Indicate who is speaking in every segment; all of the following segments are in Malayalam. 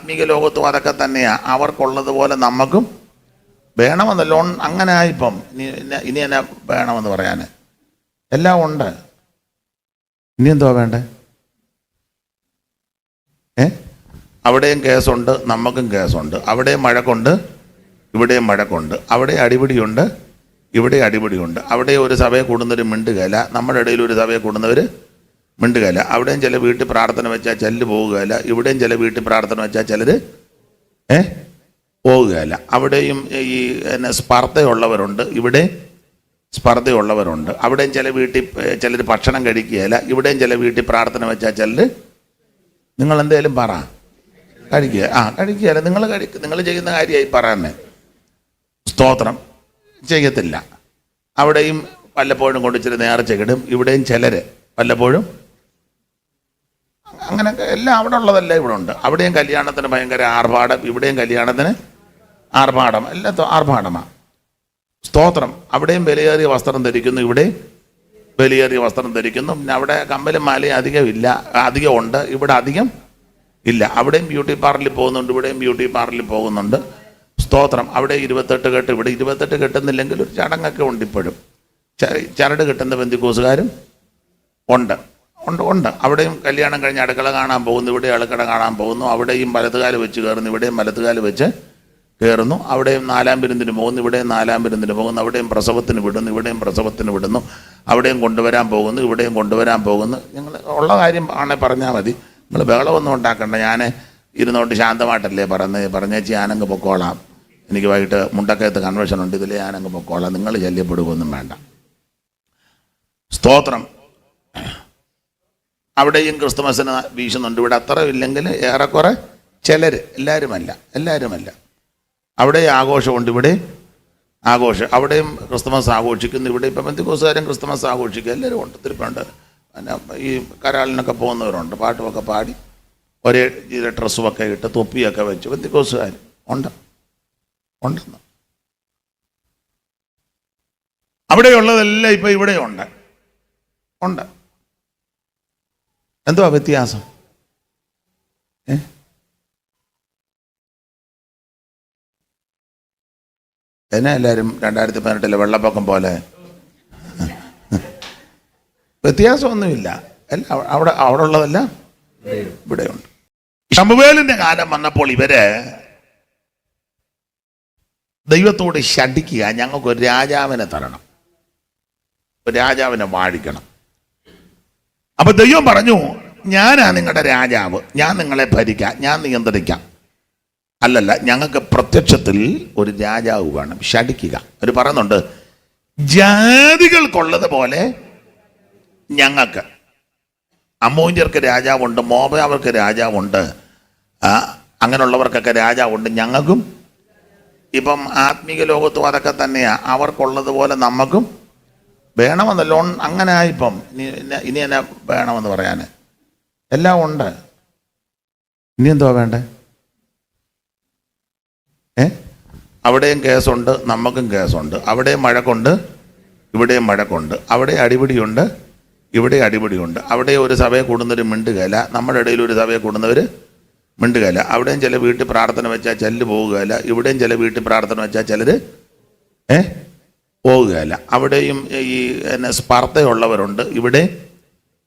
Speaker 1: ആത്മീക ലോകത്തും അതൊക്കെ തന്നെയാണ്. അവർക്കുള്ളതുപോലെ നമുക്കും വേണമെന്നല്ലോ. അങ്ങനെ ആയിപ്പം ഇനി എന്നാ വേണമെന്ന് പറയാൻ എല്ലാം ഉണ്ട്. ഇനി എന്തുവാ വേണ്ടേ? അവിടെയും കേസുണ്ട്, നമുക്കും കേസുണ്ട്. അവിടെയും മഴക്കുണ്ട്, ഇവിടെയും മഴക്കുണ്ട്. അവിടെ അടിപിടിയുണ്ട്, ഇവിടെ അടിപിടിയുണ്ട്. അവിടെ ഒരു സഭയെ കൂടുന്നവർ മിണ്ടുകയില്ല, നമ്മുടെ ഇടയിൽ ഒരു സഭയെ കൂടുന്നവർ മിണ്ടുകയില്ല. അവിടെയും ചില വീട്ടിൽ പ്രാർത്ഥന വെച്ചാൽ ചിലർ പോകുകയില്ല, ഇവിടെയും ചില വീട്ടിൽ പ്രാർത്ഥന വെച്ചാൽ ചിലർ പോകുകയില്ല. അവിടെയും ഈ സ്പർദ്ധയുള്ളവരുണ്ട്, ഇവിടെ സ്പർദ്ധയുള്ളവരുണ്ട്. അവിടെയും ചില വീട്ടിൽ ചിലർ ഭക്ഷണം കഴിക്കുകയില്ല, ഇവിടെയും ചില വീട്ടിൽ പ്രാർത്ഥന വെച്ചാൽ ചിലർ നിങ്ങൾ എന്തേലും പറ കഴിക്കുക കഴിക്കുകയില്ല. നിങ്ങൾ ചെയ്യുന്ന കാര്യമായി പറയാനേ സ്തോത്രം ചെയ്യത്തില്ല. അവിടെയും വല്ലപ്പോഴും കൊണ്ട് ഇച്ചിരി നേർച്ച കിടും, ഇവിടെയും ചിലർ വല്ലപ്പോഴും അങ്ങനെ എല്ലാം അവിടെ ഉള്ളതെല്ലാം ഇവിടെ ഉണ്ട്. അവിടെയും കല്യാണത്തിന് ഭയങ്കര ആർഭാടം, ഇവിടെയും കല്യാണത്തിന് ആർഭാടം, എല്ലാം ആർഭാടമാണ്. സ്തോത്രം. അവിടെയും വിലയേറിയ വസ്ത്രം ധരിക്കുന്നു, ഇവിടെയും വിലയേറിയ വസ്ത്രം ധരിക്കുന്നു. പിന്നെ അവിടെ കമ്മലും മാലയും അധികം ഉണ്ട്, ഇവിടെ അധികം ഇല്ല. അവിടെയും ബ്യൂട്ടി പാർലറിൽ പോകുന്നുണ്ട്, ഇവിടെയും ബ്യൂട്ടി പാർലറിൽ പോകുന്നുണ്ട്. സ്തോത്രം. അവിടെ 28 കെട്ട്, ഇവിടെ 28 കെട്ടുന്നില്ലെങ്കിൽ ഒരു ചടങ്ങൊക്കെ ഉണ്ട്. ഇപ്പോഴും ചരട് കെട്ടുന്ന പെന്തിക്കോസുകാരും ഉണ്ട്. അവിടെയും കല്യാണം കഴിഞ്ഞ് അടുക്കള കാണാൻ പോകുന്നു, ഇവിടെ അടുക്കള കാണാൻ പോകുന്നു. അവിടെയും വലത്തുകാല് വെച്ച് കയറുന്നു, ഇവിടെയും വലത്തുകാല് വെച്ച് കയറുന്നു. അവിടെയും 4-ാം വിരുന്നിന് പോകുന്നു, ഇവിടെയും 4-ാം വിരുന്നിന് പോകുന്നു. അവിടെയും പ്രസവത്തിന് വിടുന്നു, ഇവിടെയും പ്രസവത്തിന് വിടുന്നു. അവിടെയും കൊണ്ടുവരാൻ പോകുന്നു, ഇവിടെയും കൊണ്ടുവരാൻ പോകുന്നു. നിങ്ങൾ ഉള്ള കാര്യം ആണെ പറഞ്ഞാൽ മതി. നിങ്ങൾ ബഹളമൊന്നും ഉണ്ടാക്കണ്ട. ഞാൻ ഇരുന്നോണ്ട് ശാന്തമായിട്ടല്ലേ പറഞ്ഞേച്ച് ഞാനങ്ങ് പൊക്കോളാം, എനിക്ക് വൈകിട്ട് മുണ്ടക്കയത്ത് കൺവെൻഷൻ ഉണ്ട്, ഇതിൽ ഞാനങ്ങ് പൊക്കോളാം, നിങ്ങൾ ശല്യപ്പെടുകയൊന്നും വേണ്ട. സ്തോത്രം. അവിടെയും ക്രിസ്തുമസിന് വീശുന്നുണ്ട്, ഇവിടെ അത്ര ഇല്ലെങ്കിൽ ഏറെക്കുറെ ചിലർ, എല്ലാവരുമല്ല. അവിടെ ആഘോഷമുണ്ട്, ഇവിടെ ആഘോഷം. അവിടെയും ക്രിസ്തുമസ് ആഘോഷിക്കുന്നു, ഇവിടെ ഇപ്പം പെന്തിക്കോസുകാരും ക്രിസ്തുമസ് ആഘോഷിക്കുക, എല്ലാവരും ഉണ്ട്. തിരുപ്പുണ്ട്. പിന്നെ ഈ കരാളിനൊക്കെ പോകുന്നവരുണ്ട്, പാട്ടുമൊക്കെ പാടി ഒരേ ഡ്രസ്സുമൊക്കെ ഇട്ട് തൊപ്പിയൊക്കെ വെച്ച് പെന്തിക്കോസുകാർ ഉണ്ടെന്ന്. അവിടെയുള്ളതെല്ലാം ഇപ്പം ഇവിടെ ഉണ്ട്. എന്തുവാ വ്യത്യാസം? എന്നാ എല്ലാവരും 2018 വെള്ളപ്പൊക്കം പോലെ? വ്യത്യാസമൊന്നുമില്ല. എല്ലാം അവിടെ ഉള്ളതെല്ലാം ഇവിടെയുണ്ട്. ശമൂവേലിന്റെ കാലം വന്നപ്പോൾ ഇവര് ദൈവത്തോട് ശഠിക്കുക, ഞങ്ങൾക്കൊരു രാജാവിനെ തരണം, ഒരു രാജാവിനെ വാഴിക്കണം. അപ്പൊ ദൈവം പറഞ്ഞു, ഞാനാ നിങ്ങളുടെ രാജാവ്, ഞാൻ നിങ്ങളെ ഭരിക്കാം, ഞാൻ നിയന്ത്രിക്കാം. അല്ലല്ല, ഞങ്ങൾക്ക് പ്രത്യക്ഷത്തിൽ ഒരു രാജാവ് വേണം. ശഠിക്കുക. അവർ പറയുന്നുണ്ട്, ജാതികൾക്കുള്ളത് പോലെ ഞങ്ങൾക്ക്. അമ്മോന്യർക്ക് രാജാവുണ്ട്, മോബാവർക്ക് രാജാവുണ്ട്, അങ്ങനെയുള്ളവർക്കൊക്കെ രാജാവുണ്ട്, ഞങ്ങൾക്കും. ഇപ്പം ആത്മീക ലോകത്തും അതൊക്കെ തന്നെയാണ്. അവർക്കുള്ളതുപോലെ നമുക്കും വേണമെന്നല്ലോ. അങ്ങനെ ആയിപ്പം ഇനി എന്നാ വേണമെന്ന് പറയാൻ എല്ലാം ഉണ്ട്. ഇനി എന്തുവാ വേണ്ടേ? അവിടെയും കേസുണ്ട്, നമുക്കും കേസുണ്ട്. അവിടെയും മഴക്കുണ്ട്, ഇവിടെയും മഴക്കുണ്ട്. അവിടെ അടിപിടിയുണ്ട്, ഇവിടെ അടിപിടിയുണ്ട്. അവിടെ ഒരു സഭയെ കൂടുന്നവർ മിണ്ടുകയില്ല, നമ്മുടെ ഇടയിൽ ഒരു സഭയെ കൂടുന്നവർ മിണ്ടുകയില്ല. അവിടെയും ചില വീട്ടിൽ പ്രാർത്ഥന വെച്ചാൽ ചിലർ പോകുകയില്ല, ഇവിടെയും ചില വീട്ടിൽ പ്രാർത്ഥന വെച്ചാൽ ചിലർ പോകുകയില്ല. അവിടെയും ഈ സ്പർദ്ധയുള്ളവരുണ്ട്, ഇവിടെ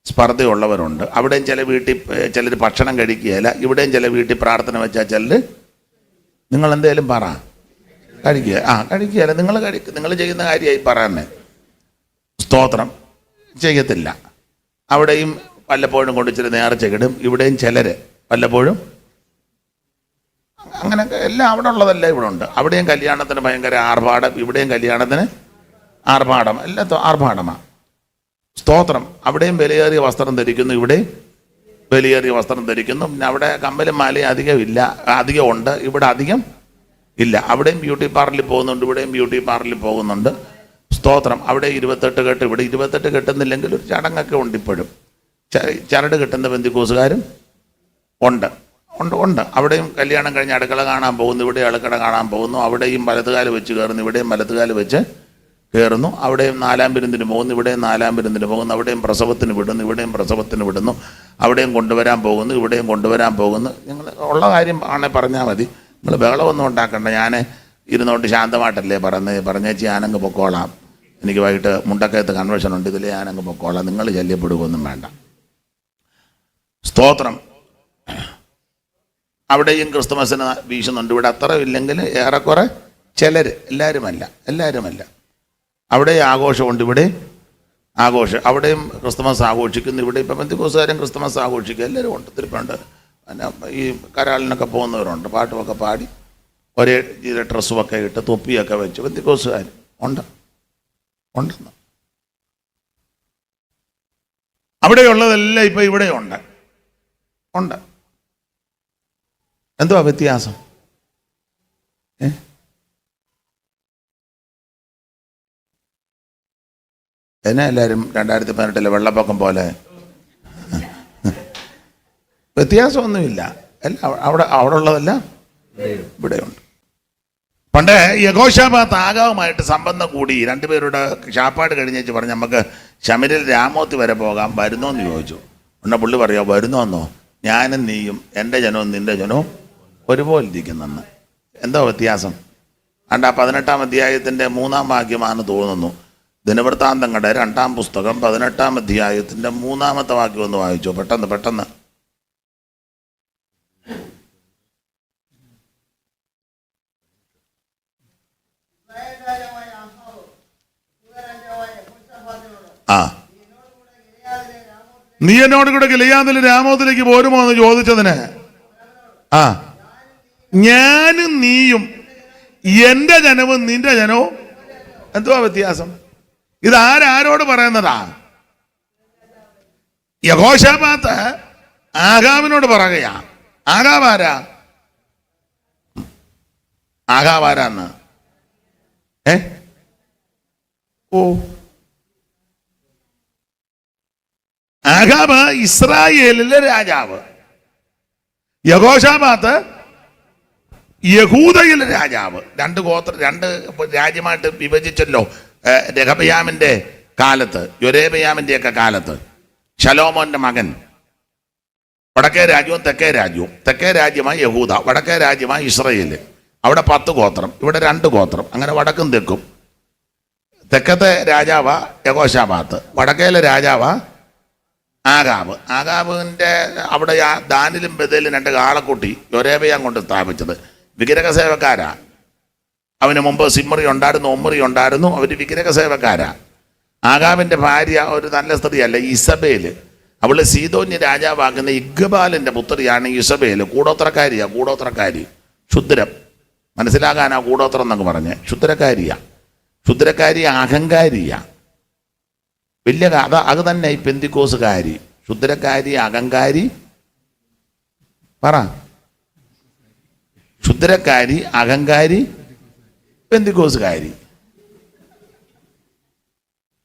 Speaker 1: സ്പർദ്ധയുള്ളവരുണ്ട്. അവിടെയും ചില വീട്ടിൽ ചിലർ ഭക്ഷണം കഴിക്കുകയില്ല, ഇവിടെയും ചില വീട്ടിൽ പ്രാർത്ഥന വെച്ചാൽ ചിലർ നിങ്ങൾ എന്തേലും പറ കഴിക്കുക കഴിക്കുകയില്ല. നിങ്ങൾ ചെയ്യുന്ന കാര്യമായി പറയാനേ സ്തോത്രം ചെയ്യത്തില്ല. അവിടെയും വല്ലപ്പോഴും കൊണ്ട് ഇച്ചിരി നേർച്ച കിടും, ഇവിടെയും ചിലർ വല്ലപ്പോഴും അങ്ങനെ എല്ലാം അവിടെ ഉള്ളതെല്ലാം ഇവിടെ ഉണ്ട്. അവിടെയും കല്യാണത്തിന് ഭയങ്കര ആർഭാടം, ഇവിടെയും കല്യാണത്തിന് ആർഭാടം, എല്ലാം ആർഭാടമാണ്. സ്തോത്രം. അവിടെയും വിലയേറിയ വസ്ത്രം ധരിക്കുന്നു, ഇവിടെയും വിലയേറിയ വസ്ത്രം ധരിക്കുന്നു. പിന്നെ അവിടെ കമ്മലും മാലയും അധികം ഉണ്ട്, ഇവിടെ അധികം ഇല്ല. അവിടെയും ബ്യൂട്ടി പാർലറിൽ പോകുന്നുണ്ട്, ഇവിടെയും ബ്യൂട്ടി പാർലറിൽ പോകുന്നുണ്ട്. സ്തോത്രം. അവിടെ 28 കെട്ട്, ഇവിടെ 28 കെട്ടുന്നില്ലെങ്കിൽ ഒരു ചടങ്ങൊക്കെ ഉണ്ട്. ഇപ്പോഴും ചരട് കെട്ടുന്ന പെന്തിക്കോസുകാരും ഉണ്ട്. അവിടെയും കല്യാണം കഴിഞ്ഞ് അടുക്കള കാണാൻ പോകുന്നു, ഇവിടെ അടുക്കള കാണാൻ പോകുന്നു. അവിടെയും വലത്തുകാല് വെച്ച് കയറുന്നു, ഇവിടെയും വലത്തുകാല് വെച്ച് കയറുന്നു. അവിടെയും 4-ാം വിരുന്നിന് പോകുന്നു, ഇവിടെയും 4-ാം വിരുന്നിന് പോകുന്നു. അവിടെയും പ്രസവത്തിന് വിടുന്നു, ഇവിടെയും പ്രസവത്തിന് വിടുന്നു. അവിടെയും കൊണ്ടുവരാൻ പോകുന്നു, ഇവിടെയും കൊണ്ടുവരാൻ പോകുന്നു. നിങ്ങൾ ഉള്ള കാര്യം ആണെ പറഞ്ഞാൽ മതി. നിങ്ങൾ ബഹളമൊന്നും ഉണ്ടാക്കണ്ട. ഞാൻ ഇരുന്നുകൊണ്ട് ശാന്തമായിട്ടല്ലേ പറഞ്ഞേച്ച് ഞാനങ്ങ് പൊക്കോളാം. എനിക്ക് വൈകിട്ട് മുണ്ടക്കയത്ത് കൺവെൻഷൻ ഉണ്ട്, ഇതിൽ ഞാനങ്ങ് പൊക്കോളാം. നിങ്ങൾ ശല്യപ്പെടുകയൊന്നും വേണ്ട. സ്തോത്രം. അവിടെയും ക്രിസ്തുമസിന് വീശുന്നുണ്ട്. ഇവിടെ അത്ര ഇല്ലെങ്കിൽ ഏറെക്കുറെ ചിലർ, എല്ലാവരുമല്ല. അവിടെ ആഘോഷമുണ്ട്, ഇവിടെ ആഘോഷം. അവിടെയും ക്രിസ്തുമസ് ആഘോഷിക്കുന്നു, ഇവിടെ ഇപ്പം പെന്തിക്കോസ്തുകാരും ക്രിസ്തുമസ് ആഘോഷിക്കുക. എല്ലാവരും ഉണ്ട്. തിരുപ്പുണ്ട്. പിന്നെ ഈ കരാളിനൊക്കെ പോകുന്നവരുണ്ട്, പാട്ടുമൊക്കെ പാടി ഒരേ ഡ്രസ്സുമൊക്കെ ഇട്ട് തൊപ്പിയൊക്കെ വെച്ച് പെന്തിക്കോസ്തുകാർ ഉണ്ടെന്ന്. അവിടെയുള്ളതെല്ലാം ഇപ്പം ഇവിടെ ഉണ്ട്. എന്തുവാ വ്യത്യാസം? എന്നെ എല്ലാവരും 2018 വെള്ളപ്പൊക്കം പോലെ വ്യത്യാസമൊന്നുമില്ല. എല്ലാം അവിടെ ഉള്ളതെല്ലാം ഇവിടെയുണ്ട്. പണ്ട് യഹോശാഫാത്ത് ആഗാവുമായിട്ട് സംബന്ധം കൂടി രണ്ടുപേരുടെ ശാപ്പാട് കഴിഞ്ഞേച്ച് പറഞ്ഞ് നമുക്ക് ശമരിൽ രാമോത്തി വരെ പോകാം, വരുന്നോന്ന് ചോദിച്ചു. ഉടനെ പുള്ളി പറയാം, വരുന്നോന്നോ? ഞാനും നീയും എൻ്റെ ജനവും നിൻ്റെ ജനവും ഒരുപോലെ ഇരിക്കുന്നെന്ന്. എന്താ വ്യത്യാസം? ആ 18-ാം അധ്യായത്തിൻ്റെ 3-ാം വാക്യമാണെന്ന് തോന്നുന്നു. ദിനവൃത്താന്തങ്ങളുടെ 2-ാം പുസ്തകം 18-ാം അധ്യായത്തിൻ്റെ 3-ാമത്തെ വാക്യം ഒന്ന് വായിച്ചോ പെട്ടെന്ന്. നീ എന്നോട് കൂടെ ഗിലെയാദിലെ രാമോത്തിലേക്ക് പോരുമോ എന്ന് ചോദിച്ചതിന് ഞാനും നീയും എൻ്റെ ജനവും നിന്റെ ജനവും. എന്തുവാ വ്യത്യാസം? ഇത് ആരോട് പറയുന്നതാ? യഹോശാഫാത്ത് ആഗാവിനോട് പറയുകയാ. ആഗാവാരാന്ന് ആഗാബ് ഇസ്രായേലിലെ രാജാവ്, യഹോശാഫാത്ത് യഹൂദയിലെ രാജാവ്. രണ്ട് രാജ്യമായിട്ട് വിഭജിച്ചല്ലോ രെഹബയാമിന്റെ കാലത്ത്, യൊരോബെയാമിന്റെയൊക്കെ കാലത്ത്. ശലോമോന്റെ മകൻ. വടക്കേ രാജ്യവും തെക്കേ രാജ്യവും. തെക്കേ രാജ്യമായി യഹൂദ, വടക്കേ രാജ്യമായി ഇസ്രായേൽ. അവിടെ 10 ഗോത്രം, ഇവിടെ 2 ഗോത്രം. അങ്ങനെ വടക്കും തെക്കും. തെക്കത്തെ രാജാവ യഹോശാഫാത്ത്, വടക്കേലെ രാജാവ ആഗാബിന്റെ അവിടെ ദാനിലും ബഥേലും 2 കാളക്കുട്ടി യൊരോബെയാം കൊണ്ട് സ്ഥാപിച്ചത്. വിഗ്രഹ സേവക്കാരാ. അവന് മുമ്പ് സിമ്രി ഉണ്ടായിരുന്നു, ഒമ്രി ഉണ്ടായിരുന്നു. അവർ വിഗ്രഹ സേവക്കാരാ. ആഗാബിന്റെ ഭാര്യ ഒരു നല്ല സ്ത്രീയല്ല, ഇസബേല്. അവള് സീദോന്യ രാജാവാകുന്ന ഇഗ്ബാലിന്റെ പുത്രിയാണ് ഇസബേല്. കൂടോത്രക്കാരി. ക്ഷുദ്രം. മനസ്സിലാകാനാ കൂടോത്രം എന്നൊക്കെ പറഞ്ഞ്. ക്ഷുദ്രക്കാരി അഹങ്കാരിയാ. വലിയ കഥ അത് തന്നെ ഈ പെന്തിക്കോസുകാരി. ക്ഷുദ്രക്കാരി, അഹങ്കാരി. പറ. ക്ഷുദ്രക്കാരി, അഹങ്കാരി, പെന്തിക്കോസുകാരി.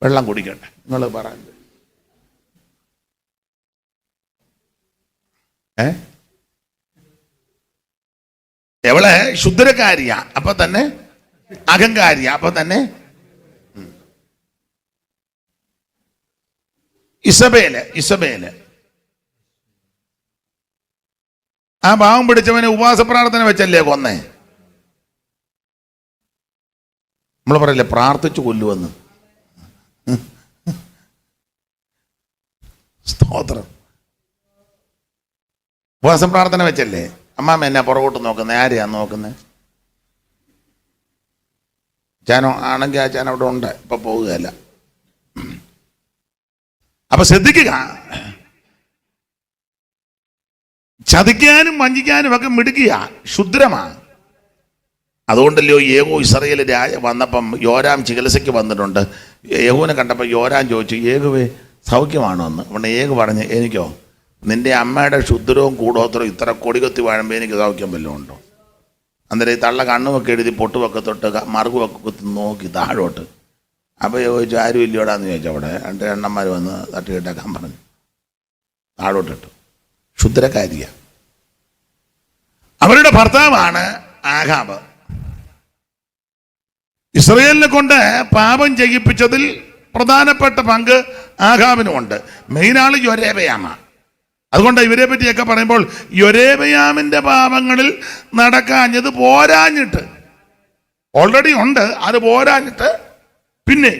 Speaker 1: വെള്ളം കുടിക്കട്ടെ, നിങ്ങൾ പറ. എവളെ ക്ഷുദ്രക്കാരിയാ, അപ്പൊ തന്നെ അഹങ്കാരിയാ, അപ്പൊ തന്നെ ഇസബേല്. ആ പാവം പിടിച്ചവനെ ഉപവാസ പ്രാർത്ഥന വെച്ചല്ലേ കൊന്നേ. നമ്മൾ പറയില്ലേ പ്രാർത്ഥിച്ചു കൊല്ലുവെന്ന്. സ്തോത്രം. ഉപവാസ പ്രാർത്ഥന വെച്ചല്ലേ. അമ്മാമ്മ എന്നെ പുറകോട്ട് നോക്കുന്നത്, ആരെയാ നോക്കുന്നത്? ചാനോ ആണെങ്കിൽ ആ ചാൻ അവിടെ ഉണ്ട്, ഇപ്പൊ പോവുകയല്ല. അപ്പൊ ശ്രദ്ധിക്കുക, ചതിക്കാനും വഞ്ചിക്കാനും ഒക്കെ മിടുക്കിയ ക്ഷുദ്രമാ. അതുകൊണ്ടല്ലോ യേഹൂ ഇസ്രായേൽ വന്നപ്പം യോരാം ചികിത്സയ്ക്ക് വന്നിട്ടുണ്ട്. യേഹൂവിനെ കണ്ടപ്പോൾ യോരാം ചോദിച്ചു, യേഹുവേ സൗഖ്യമാണോ എന്ന്. അവിടെ യേഹു പറഞ്ഞ്, എനിക്കോ? നിന്റെ അമ്മയുടെ ക്ഷുദ്രവും കൂടോത്രവും ഇത്ര കൊടികൊത്തി വാഴുമ്പോൾ എനിക്ക് സൗഖ്യം വല്ലതും ഉണ്ടോ? അന്നേരം ഈ തള്ള കണ്ണുമൊക്കെ എഴുതി പൊട്ടുമൊക്കെ തൊട്ട് മറുകുമൊക്കെ കുത്തി നോക്കി താഴോട്ട്. അപ്പോൾ ചോദിച്ചു, ആരും ഇല്ലയോടാന്ന് ചോദിച്ചു. അവിടെ 2 എണ്ണന്മാർ വന്ന് തട്ടിയിട്ടേക്കാൻ പറഞ്ഞു. താഴോട്ടിട്ടു. ക്ഷുദ്രക്കാരിയ. അവരുടെ ഭർത്താവാണ് ആഹാബ്. ഇസ്രായേലിനെ കൊണ്ട് പാപം ചെയ്യിപ്പിച്ചതിൽ പ്രധാനപ്പെട്ട പങ്ക് ആഹാബിനുമുണ്ട്. മെയിനാള് യൊരോബെയാമ. അതുകൊണ്ട് ഇവരെ പറ്റിയൊക്കെ പറയുമ്പോൾ യൊരോബെയാമിന്റെ പാപങ്ങളിൽ നടക്കാഞ്ഞത് പോരാഞ്ഞിട്ട്, ഓൾറെഡി ഉണ്ട്, അത് പോരാഞ്ഞിട്ട് പിന്നെ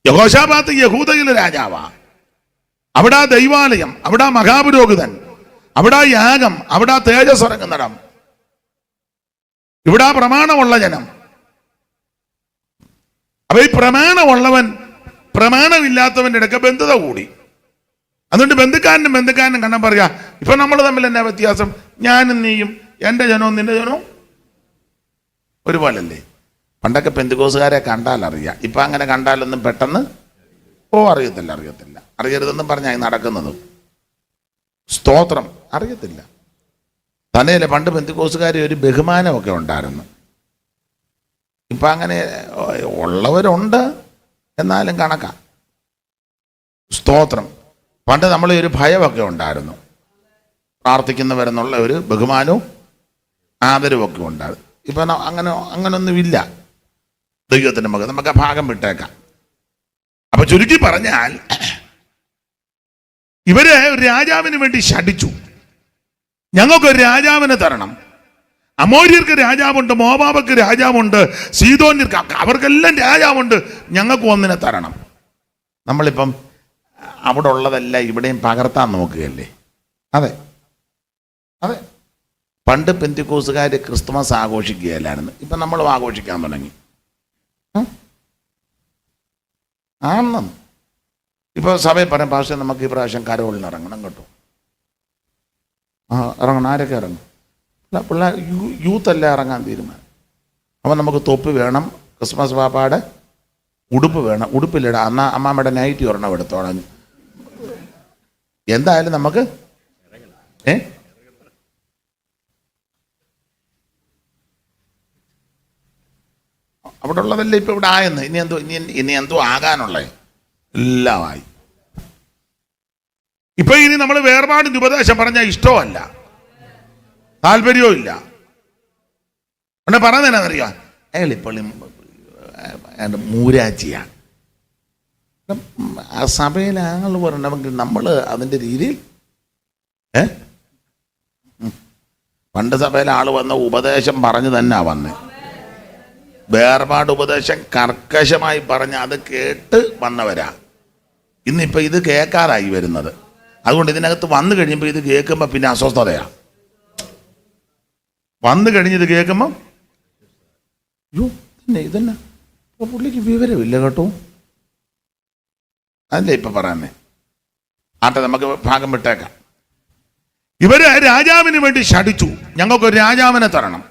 Speaker 1: യഹോശാഫാത്ത് യഹൂദയിലെ രാജാവാ. അവിടെ ദൈവാലയം, അവിടെ മഹാപുരോഹിതൻ, അവിടെ യാഗം, അവിടെ തേജസ് ഇറങ്ങുന്നിടം, ഇവിടെ പ്രമാണമുള്ള ജനം. അപ്പൊ ഈ പ്രമാണമുള്ളവൻ പ്രമാണമില്ലാത്തവന്റെ ഇടയ്ക്ക് ബന്ധുത കൂടി. അതുകൊണ്ട് ബന്ധുക്കാരനും കണ്ണം പറയാ, ഇപ്പൊ നമ്മൾ തമ്മിൽ എന്നാ വ്യത്യാസം? ഞാനും നീയും, എന്റെ ജനവും നിന്റെ ജനവും ഒരുപോലല്ലേ? പണ്ടൊക്കെ പെന്തുകോസുകാരെ കണ്ടാൽ അറിയാം, ഇപ്പൊ അങ്ങനെ കണ്ടാലൊന്നും പെട്ടെന്ന് അറിയത്തില്ല അറിയരുതെന്നും പറഞ്ഞാൽ നടക്കുന്നത്. സ്തോത്രം, അറിയത്തില്ല. തന്നെയല്ല, പണ്ട് പെന്തുകോസുകാരെ ഒരു ബഹുമാനമൊക്കെ ഉണ്ടായിരുന്നു. ഇപ്പൊ അങ്ങനെ ഉള്ളവരുണ്ട്, എന്നാലും കണക്കാ. സ്തോത്രം. പണ്ട് നമ്മളെ ഒരു ഭയമൊക്കെ ഉണ്ടായിരുന്നു, പ്രാർത്ഥിക്കുന്നവരെന്നുള്ള ഒരു ബഹുമാനവും ആദരവൊക്കെ ഉണ്ടായിരുന്നു. ഇപ്പൊ അങ്ങനൊന്നുമില്ല. ദൈവത്തിന്റെ മകൻ, നമുക്ക് ആ ഭാഗം വിട്ടേക്കാം. അപ്പൊ ചുരുക്കി പറഞ്ഞാൽ, ഇവര് രാജാവിന് വേണ്ടി ശഠിച്ചു. ഞങ്ങൾക്കൊരു രാജാവിനെ തരണം. അമോര്യർക്ക് രാജാവുണ്ട്, മോവാബക്ക് രാജാവുണ്ട്, സീദോന്യർക്ക്, അവർക്കെല്ലാം രാജാവുണ്ട്, ഞങ്ങൾക്ക് ഒന്നിനെ തരണം. നമ്മളിപ്പം അവിടെ ഉള്ളതല്ല ഇവിടെയും പകർത്താൻ നോക്കുകയല്ലേ? അതെ. പണ്ട് പെന്തിക്കോസുകാർ ക്രിസ്തുമസ് ആഘോഷിക്കുകയല്ലായിരുന്നു, ഇപ്പൊ നമ്മളും ആഘോഷിക്കാൻ തുടങ്ങി. ആണെന്ന് ഇപ്പൊ സഭയിൽ പറയാം, പക്ഷേ നമുക്ക് ഈ പ്രാവശ്യം കരോളിന് ഇറങ്ങണം കേട്ടോ. ഇറങ്ങണം. ആരൊക്കെ ഇറങ്ങും? പിള്ളേർ, യൂത്ത് എല്ലാം ഇറങ്ങാൻ തീരുമാനം. അപ്പം നമുക്ക് തൊപ്പി വേണം, ക്രിസ്മസ് പാപ്പാടെ ഉടുപ്പ് വേണം. ഉടുപ്പിലിടാം. അന്നാ അമ്മാമ്മയുടെ നൈറ്റി ഒരെണ്ണം എടുത്തോളാം. എന്തായാലും നമുക്ക് അവിടെ ഉള്ളതല്ലേ ഇപ്പൊ ഇവിടെ ആയെന്ന്. ഇനി എന്തോ ആകാനുള്ളേ എല്ലാമായി. ഇപ്പൊ ഇനി നമ്മൾ വേർപാടിന്റെ ഉപദേശം പറഞ്ഞാൽ ഇഷ്ടമല്ല, താല്പര്യവും ഇല്ല. പിന്നെ പറഞ്ഞതെന്നറിയാം, അയാൾ ഇപ്പോൾ മൂരാച്ചിയാണ്. ആ സഭയിലെ ആങ്ങൾ പറയണമെങ്കിൽ നമ്മൾ അതിൻ്റെ രീതിയിൽ പണ്ട് സഭയിലെ ആൾ വന്ന ഉപദേശം പറഞ്ഞു തന്നെ വന്നേ. വേർപാട് ഉപദേശം കർക്കശമായി പറഞ്ഞ് അത് കേട്ട് വന്നവരാ. ഇന്നിപ്പോൾ ഇത് കേൾക്കാറായി വരുന്നത്. അതുകൊണ്ട് ഇതിനകത്ത് വന്നു കഴിയുമ്പോൾ ഇത് കേൾക്കുമ്പോൾ പിന്നെ അസ്വസ്ഥതയാ. വന്നു കഴിഞ്ഞത് കേൾക്കുമ്പോൾ ഇതന്നെ പുള്ളിക്ക് വിവരമില്ല കേട്ടോ, അതല്ലേ ഇപ്പൊ പറയാന്നേ. ആട്ടെ, നമുക്ക് ഭാഗം വിട്ടേക്കാം. ഇവര് രാജാവിന് വേണ്ടി ശഠിച്ചു, ഞങ്ങൾക്കൊരു രാജാവിനെ തരണം.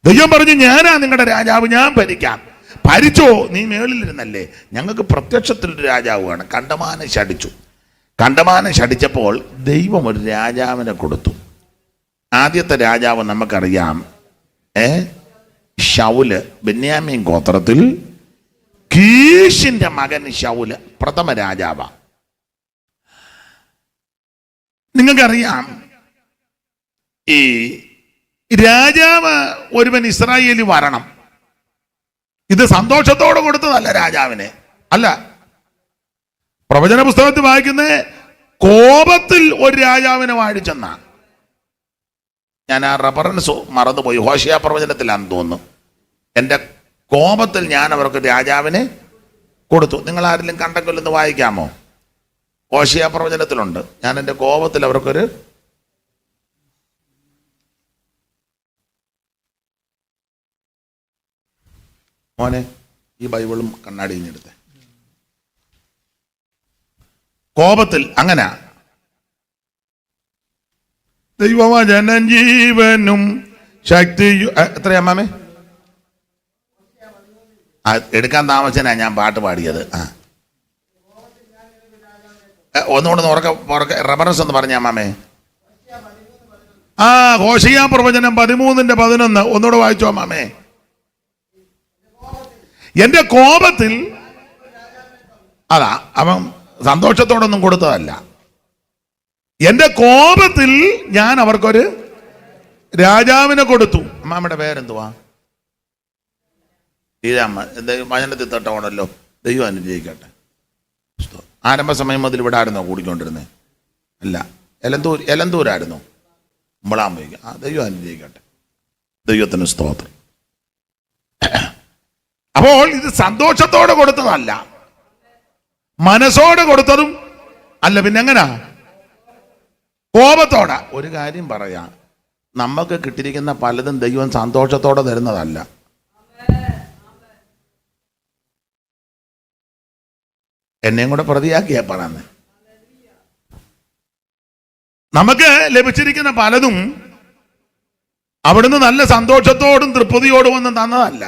Speaker 1: ദൈവം പറഞ്ഞു, ഞാനാ നിങ്ങളുടെ രാജാവ്, ഞാൻ ഭരിക്കാം. ഭരിച്ചോ, നീ മേളിലിരുന്നല്ലേ. ഞങ്ങൾക്ക് പ്രത്യക്ഷത്തിലൊരു രാജാവ് വേണം. കണ്ടമാനം ശഠിച്ചു. കണ്ടമാനം ശഠിച്ചപ്പോൾ ദൈവം ഒരു രാജാവിനെ കൊടുത്തു. ആദ്യത്തെ രാജാവ് നമുക്കറിയാം, ശൗല്. ബെന്യാമീൻ ഗോത്രത്തിൽ കീശിന്റെ മകൻ ശൗല് പ്രഥമ രാജാവാ. നിങ്ങൾക്കറിയാം, ഈ രാജാവ് ഒരുവൻ ഇസ്രായേലിൽ വരണം. ഇത് സന്തോഷത്തോടെ കൊടുത്തതല്ല രാജാവിനെ, അല്ല. പ്രവചന പുസ്തകത്തിൽ വായിക്കുന്ന കോപത്തിൽ ഒരു രാജാവിനെ വാഴിച്ചെന്ന. ഞാൻ ആ റെഫറൻസ് മറന്നുപോയി, ഹോശിയ പ്രവചനത്തിലാണെന്ന് തോന്നുന്നു. എൻ്റെ കോപത്തിൽ ഞാൻ അവർക്ക് രാജാവിനെ കൊടുത്തു. നിങ്ങൾ ആരെങ്കിലും കണ്ടെങ്കിലൊന്ന് വായിക്കാമോ? ഹോശിയ പ്രവചനത്തിലുണ്ട്, ഞാൻ എൻ്റെ കോപത്തിൽ അവർക്കൊരു മോനെ ഈ ബൈബിളും കണ്ണാടിയും എടുത്തേ. കോപത്തിൽ അങ്ങനെ ദൈവവചനം ജീവനും ശക്തിയും. എത്രയമ്മാമേ? എടുക്കാൻ താമസിച്ചാ ഞാൻ പാട്ട് പാടിയത്. ഒന്നുകൊണ്ട് ഉറക്കെ റെഫറൻസ് ഒന്ന് പറഞ്ഞ അമ്മാമേ. ഹോശിയ പ്രവചനം 13:11 ഒന്നുകൂടെ വായിച്ചോ അമ്മാമേ. എന്റെ കോപത്തിൽ, അതാ അവൻ സന്തോഷത്തോടൊന്നും കൊടുത്തതല്ല. എന്റെ കോപത്തിൽ ഞാൻ അവർക്കൊരു രാജാവിനെ കൊടുത്തു. അമ്മാമ്മയുടെ പേരെന്തുവാ? ശ്രീരാമ. വചനത്തിൽ തൊട്ടോണല്ലോ. ദൈവം അനുഗ്രഹിക്കട്ടെ. ആരംഭ സമയം മുതൽ ഇവിടെ ആയിരുന്നോ കൂടിക്കൊണ്ടിരുന്നത്? അല്ല, എലന്തൂരായിരുന്നു. മുളാമ്പയ്ക്ക്. ദൈവം അനുഗ്രഹിക്കട്ടെ. ദൈവത്തിന് സ്തോത്രം. അപ്പോൾ ഇത് സന്തോഷത്തോടെ കൊടുത്തതല്ല, മനസ്സോടെ കൊടുത്തതും അല്ല. പിന്നെ എങ്ങനാ? കോപത്തോടെ. ഒരു കാര്യം പറയാം, നമുക്ക് കിട്ടിയിരിക്കുന്ന പലതും ദൈവം സന്തോഷത്തോടെ തരുന്നതല്ല. എന്നെയും കൂടെ പ്രതിയാക്കിയാ പറയുന്നത്. നമുക്ക് ലഭിച്ചിരിക്കുന്ന പലതും അവിടുന്ന് നല്ല സന്തോഷത്തോടും തൃപ്തിയോടും ഒന്നും തന്നതല്ല.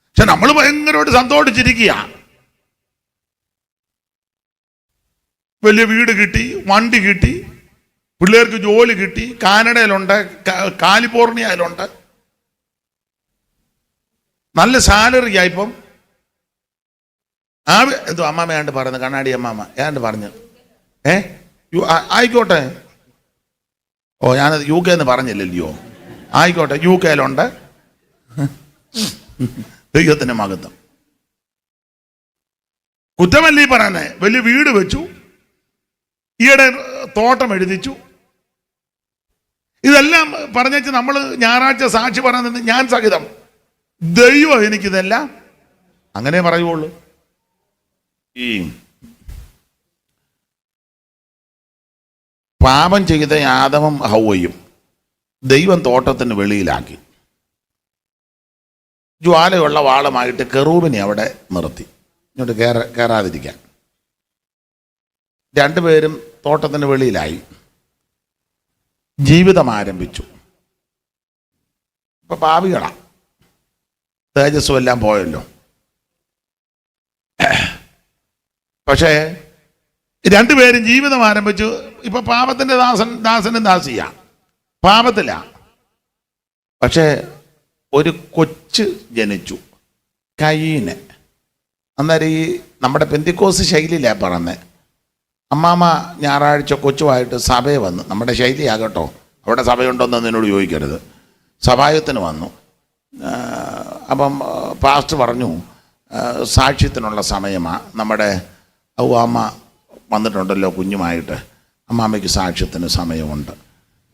Speaker 1: പക്ഷെ നമ്മൾ ഭയങ്കരമായിട്ട് സന്തോഷിച്ചിരിക്കുക. വലിയ വീട് കിട്ടി, വണ്ടി കിട്ടി, പിള്ളേർക്ക് ജോലി കിട്ടി, കാനഡയിലുണ്ട്, കാലിഫോർണിയയിലുണ്ട്, നല്ല സാലറി ആയിപ്പം. എന്തോ അമ്മാമ ഏണ്ട് പറയുന്നത്, കണ്ണാടി അമ്മാമ ഏണ്ട് പറഞ്ഞു. ആയിക്കോട്ടെ. ഓ, ഞാനത് UK എന്ന് പറഞ്ഞില്ലല്ലോ. ആയിക്കോട്ടെ, UK ദൈവത്തിന്റെ മഹത്വം. കുറ്റമല്ലേ പറയുന്നേ? വലിയ വീട് വെച്ചു, ഈയിടെ തോട്ടം എഴുതിച്ചു. ഇതെല്ലാം പറഞ്ഞേച്ച് നമ്മൾ ഞായറാഴ്ച സാക്ഷി പറയുന്നത് ഞാൻ സഹിതം ദൈവം എനിക്കിതെല്ലാം അങ്ങനെ പറയുള്ളൂ. ഈ പാപം ചെയ്ത ആദമും ഹൗവയും ദൈവം തോട്ടത്തിന് വെളിയിലാക്കി. ജ്വാലയുള്ള വാളുമായിട്ട് കെറൂബിനെ അവിടെ നിർത്തി, ഇങ്ങോട്ട് കയറാതിരിക്കാൻ. രണ്ടുപേരും തോട്ടത്തിന് വെളിയിലായി, ജീവിതം ആരംഭിച്ചു. ഇപ്പൊ പാപികളാ, തേജസ്സും എല്ലാം പോയല്ലോ. പക്ഷേ രണ്ടുപേരും ജീവിതം ആരംഭിച്ചു. ഇപ്പൊ പാപത്തിന്റെ ദാസനും ദാസിയാ, പാപത്തില. പക്ഷേ ഒരു കൊച്ച് ജനിച്ചു, കയീന്. അന്നേരം ഈ നമ്മുടെ പെന്തിക്കോസ് ശൈലിയിലാണ് പറഞ്ഞത്. അമ്മാമ ഞായറാഴ്ച കൊച്ചുമായിട്ട് സഭയെ വന്നു. നമ്മുടെ ശൈലിയാകട്ടോ, അവിടെ സഭയുണ്ടോയെന്ന് എന്നോട് ചോദിക്കരുത്. സഭായത്തിന് വന്നു. അപ്പം പാസ്റ്റർ പറഞ്ഞു, സാക്ഷ്യത്തിനുള്ള സമയമാണ്, നമ്മുടെ അമ്മ വന്നിട്ടുണ്ടല്ലോ കുഞ്ഞുമായിട്ട്, അമ്മാമ്മയ്ക്ക് സാക്ഷ്യത്തിന് സമയമുണ്ട്.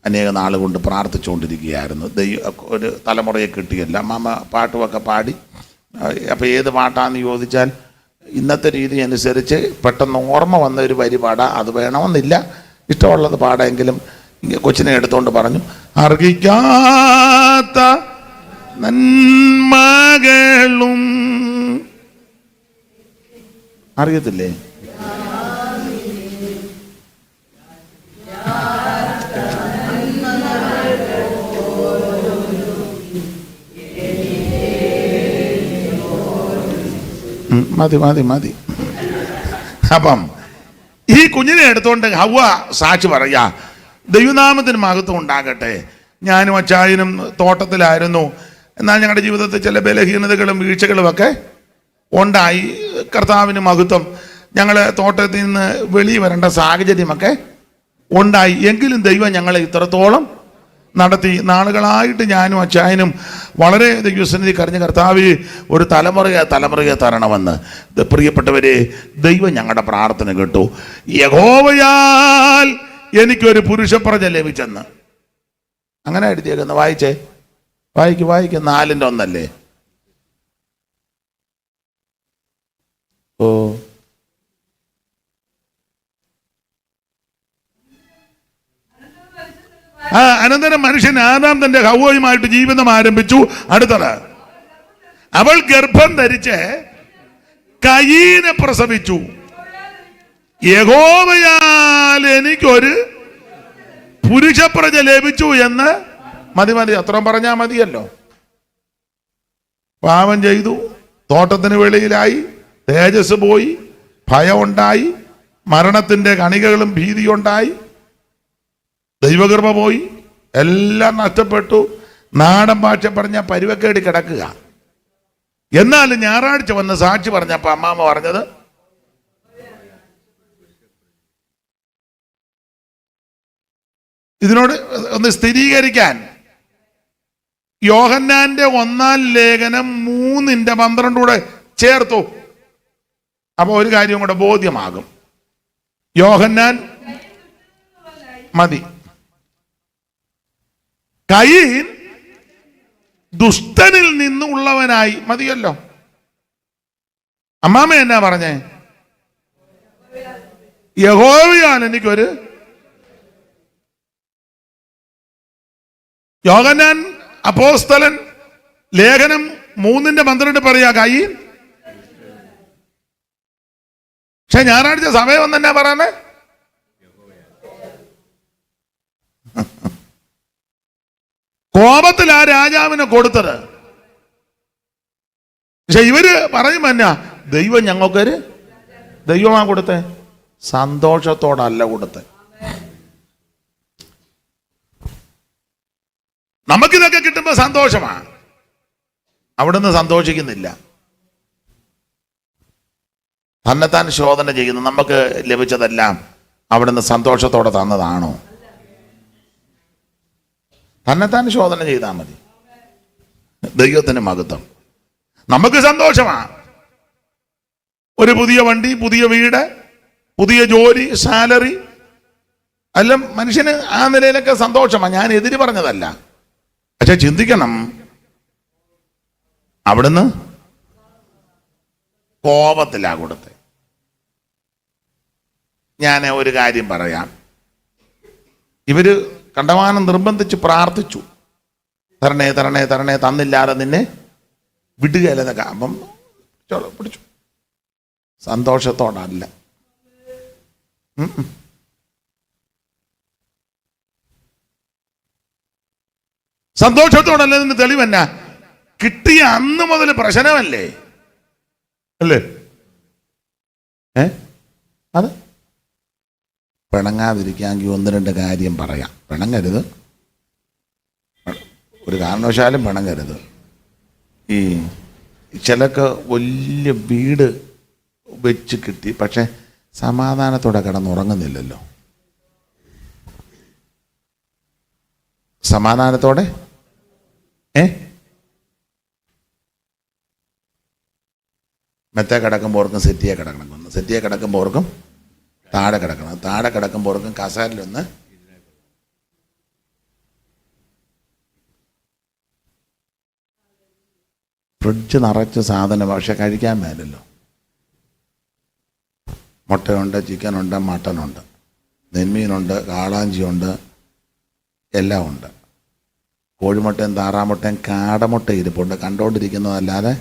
Speaker 1: അനേക നാൾ കൊണ്ട് പ്രാർത്ഥിച്ചുകൊണ്ടിരിക്കുകയായിരുന്നു. ഒരു തലമുറയെ കിട്ടിയല്ല. അമ്മാമ്മ പാട്ടുമൊക്കെ പാടി. അപ്പോൾ ഏത് പാട്ടാന്ന് ചോദിച്ചാൽ ഇന്നത്തെ രീതി അനുസരിച്ച് പെട്ടെന്ന് ഓർമ്മ വന്ന ഒരു വരി പാടാ, അത് വേണമെന്നില്ല, ഇഷ്ടമുള്ളത് പാടെങ്കിലും കൊച്ചിനെ എടുത്തുകൊണ്ട് പറഞ്ഞു, അർഹിക്കാത്ത നന്മകളും. അറിയത്തില്ലേ? മതി. അപ്പം ഈ കുഞ്ഞിനെ എടുത്തോണ്ട് ഹവ്വ സാക്ഷി പറയാ, ദൈവനാമത്തിന് മഹത്വം ഉണ്ടാകട്ടെ, ഞാനും അച്ചായനും തോട്ടത്തിലായിരുന്നു, എന്നാൽ ഞങ്ങളുടെ ജീവിതത്തിൽ ചില ബലഹീനതകളും വീഴ്ചകളും ഒക്കെ ഉണ്ടായി. കർത്താവിന് മഹത്വം, ഞങ്ങൾ തോട്ടത്തിൽ നിന്ന് വെളിയിൽ വരേണ്ട സാഹചര്യമൊക്കെ ഉണ്ടായി. എങ്കിലും ദൈവം ഞങ്ങളെ ഇത്രത്തോളം നടത്തി. നാളുകളായിട്ട് ഞാനും അച്ചായനും വളരെ ദൈവസന്നിധി കരഞ്ഞ കർത്താവ് ഒരു തലമുറയെ തരണമെന്ന്. പ്രിയപ്പെട്ടവരെ, ദൈവം ഞങ്ങളുടെ പ്രാർത്ഥന കേട്ടു. യഹോവയാൽ എനിക്കൊരു പുരുഷപ്രജ ലഭിച്ചെന്ന് അങ്ങനെ എഴുതിയേക്കുന്നു. വായിക്ക് 4:1 ഓ, അനന്തരം മനുഷ്യൻ ആദാം തന്റെ ഹവ്വയുമായിട്ട് ജീവിതം ആരംഭിച്ചു. അടുത്തത്, അവൾ ഗർഭം ധരിച്ച് കയീനെ പ്രസവിച്ചു. യഹോവയാൽ എനിക്കൊരു പുരുഷപ്രജ ലഭിച്ചു എന്ന്. മതി, അത്രയും പറഞ്ഞാൽ മതിയല്ലോ. പാപം ചെയ്തു, തോട്ടത്തിന് വെളിയിലായി, തേജസ് പോയി, ഭയം ഉണ്ടായി, മരണത്തിന്റെ കണികകളും ഭീതിയുണ്ടായി, ദൈവകൃപ പോയി, എല്ലാം നഷ്ടപ്പെട്ടു. നാടൻ ഭാഷ പറഞ്ഞ പരുവക്കേടി കിടക്കുക. എന്നാലും ഞായറാഴ്ച വന്ന് സാക്ഷി പറഞ്ഞപ്പോ അമ്മാമ്മ പറഞ്ഞത്, ഇതിനോട് ഒന്ന് സ്ഥിരീകരിക്കാൻ യോഹന്നാന്റെ 1 ലേഖനം 3:12 ചേർത്തു. അപ്പൊ ഒരു കാര്യം കൂടെ ബോധ്യമാകും. യോഹന്നാൻ മതി. കയീൻ ദുഷ്ടനിൽ നിന്നുള്ളവനായി മതിയല്ലോ. അമ്മാമ്മ എന്നാ പറഞ്ഞേ? യഹോവയാൽ എനിക്കൊരു. യോഹന്നാൻ അപ്പോസ്തലൻ ലേഖനം 3:12 പറയാ കയീൻ. പക്ഷെ ഞായറാഴ്ച സമയം ഒന്നെന്നാ പറയാനേ? കോപത്തിൽ ആ രാജാവിനെ കൊടുത്തത്. പക്ഷെ ഇവര് പറയും എന്നാ, ദൈവം ഞങ്ങൾക്കൊരു ദൈവമാ കൊടുത്തേ, സന്തോഷത്തോടല്ല കൊടുത്തേ. നമുക്കിതൊക്കെ കിട്ടുമ്പോ സന്തോഷമാണ്, അവിടുന്ന് സന്തോഷിക്കുന്നില്ല. തന്നെത്താൻ ശോധന ചെയ്യുന്നു. നമുക്ക് ലഭിച്ചതെല്ലാം അവിടുന്ന് സന്തോഷത്തോടെ തന്നതാണോ? തന്നെത്താൻ ശോധന ചെയ്താൽ മതി. ദൈവത്തിന് മഹത്വം. നമുക്ക് സന്തോഷമാണ്. ഒരു പുതിയ വണ്ടി, പുതിയ വീട്, പുതിയ ജോലി, സാലറി, എല്ലാം മനുഷ്യന് ആ നിലയിലൊക്കെ സന്തോഷമാണ്. ഞാൻ എതിര് പറഞ്ഞതല്ല. പക്ഷെ ചിന്തിക്കണം, അവിടുന്ന് കോപത്തിലാ കൊടുത്തത്. ഞാൻ ഒരു കാര്യം പറയാം. ഇവര് കണ്ടമാനം നിർബന്ധിച്ച് പ്രാർത്ഥിച്ചു, തരണേ തരണേ തരണേ, തന്നില്ലാതെ നിന്നെ വിടുകയല്ലെന്നൊക്കെ. അപ്പം പിടിച്ചു. സന്തോഷത്തോടല്ല. സന്തോഷത്തോടല്ല. തെളിവെന്നാ? കിട്ടിയ അന്ന് മുതൽ പ്രശ്നമല്ലേ അല്ലേ? അത് പിണങ്ങാതിരിക്കാമെങ്കിൽ 1-2 കാര്യം പറയാം. പിണങ്ങരുത്, ഒരു കാരണവശാലും പിണങ്ങരുത്. ഈ ചിലക്ക് വലിയ വീട് വെച്ച് കിട്ടി, പക്ഷെ സമാധാനത്തോടെ കിടന്നുറങ്ങുന്നില്ലല്ലോ. സമാധാനത്തോടെ മെത്ത കിടക്കുമ്പോൾ ഓർക്കും സെറ്റിയെ കിടക്കണം, സെറ്റിയെ കിടക്കുമ്പോൾ ഓർക്കും താഴെ കിടക്കണം, താഴെ കിടക്കുമ്പോൾ ഓർക്കും കസാരയിലൊന്ന്. ഫ്രിഡ്ജ് നിറച്ച് സാധനം, പക്ഷെ കഴിക്കാൻ മേലല്ലോ. മുട്ടയുണ്ട്, ചിക്കനുണ്ട്, മട്ടനുണ്ട്, നെന്മീനുണ്ട്, കാളാഞ്ചിയുണ്ട്, എല്ലാം ഉണ്ട്. കോഴിമുട്ടയും താറാമുട്ടയും കാടമുട്ട ഇരിപ്പുണ്ട്. കണ്ടുകൊണ്ടിരിക്കുന്നതല്ലാതെ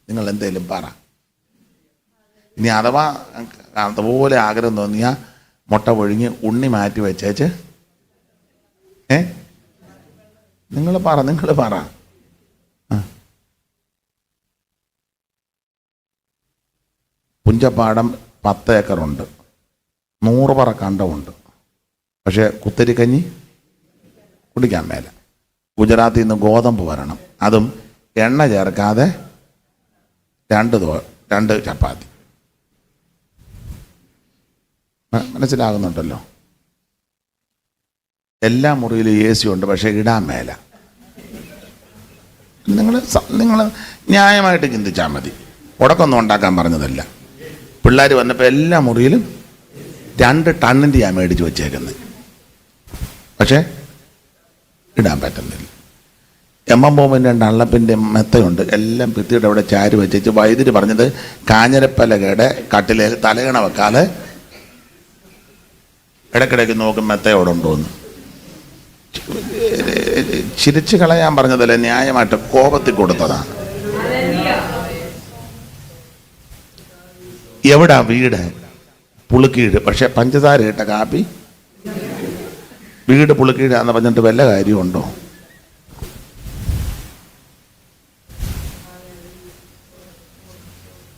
Speaker 1: നിങ്ങൾ എന്തേലും പറ. ഇനി അഥവാ അതുപോലെ ആഗ്രഹം തോന്നിയ മുട്ട പൊഴിഞ്ഞ് ഉണ്ണി മാറ്റി വെച്ചേച്ച് നിങ്ങൾ പറ. പുഞ്ചപ്പാടം 10 ഏക്കറുണ്ട്, 100 പറ കണ്ടമുണ്ട്. പക്ഷെ കുത്തരിക്കഞ്ഞി കുടിക്കാൻ മേല. ഗുജറാത്തിൽ നിന്ന് ഗോതമ്പ് വരണം, അതും എണ്ണ ചേർക്കാതെ 2 ചപ്പാത്തി. മനസ്സിലാകുന്നുണ്ടല്ലോ? എല്ലാ മുറിയിലും AC ഉണ്ട്, പക്ഷെ ഇടാൻ മേല. നിങ്ങൾ ന്യായമായിട്ട് ചിന്തിച്ചാൽ മതി. ഉടക്കൊന്നും ഉണ്ടാക്കാൻ പറഞ്ഞതല്ല. പിള്ളേർ വന്നപ്പോൾ എല്ലാ മുറിയിലും 2 ടണ്ണിൻ്റെയാണ് മേടിച്ച് വെച്ചേക്കുന്നത്, പക്ഷെ ഇടാൻ പറ്റുന്നില്ല. എമ്മമ്പോമിൻ്റെ 2 അള്ളപ്പിൻ്റെ മെത്തയുണ്ട്, എല്ലാം ഭിത്തിയുടെ അവിടെ ചാരി വെച്ചേച്ച് വൈദ്യുതി പറഞ്ഞത് കാഞ്ഞിരപ്പലകയുടെ കട്ടിലേൽ തലകണ വെക്കാതെ ഇടയ്ക്കിടയ്ക്ക് നോക്കും മെത്തയോടെ ഉണ്ടോന്ന്. ചിരിച്ചു കളയാൻ പറഞ്ഞതല്ല, ന്യായമായിട്ട് കോപത്തിൽ കൊടുത്തതാണ്. എവിടാ വീട്? പുളുക്കീട്. പക്ഷെ പഞ്ചസാര ഇട്ട കാപ്പി. വീട് പുളുക്കീടാന്ന് പറഞ്ഞിട്ട് വല്ല കാര്യമുണ്ടോ?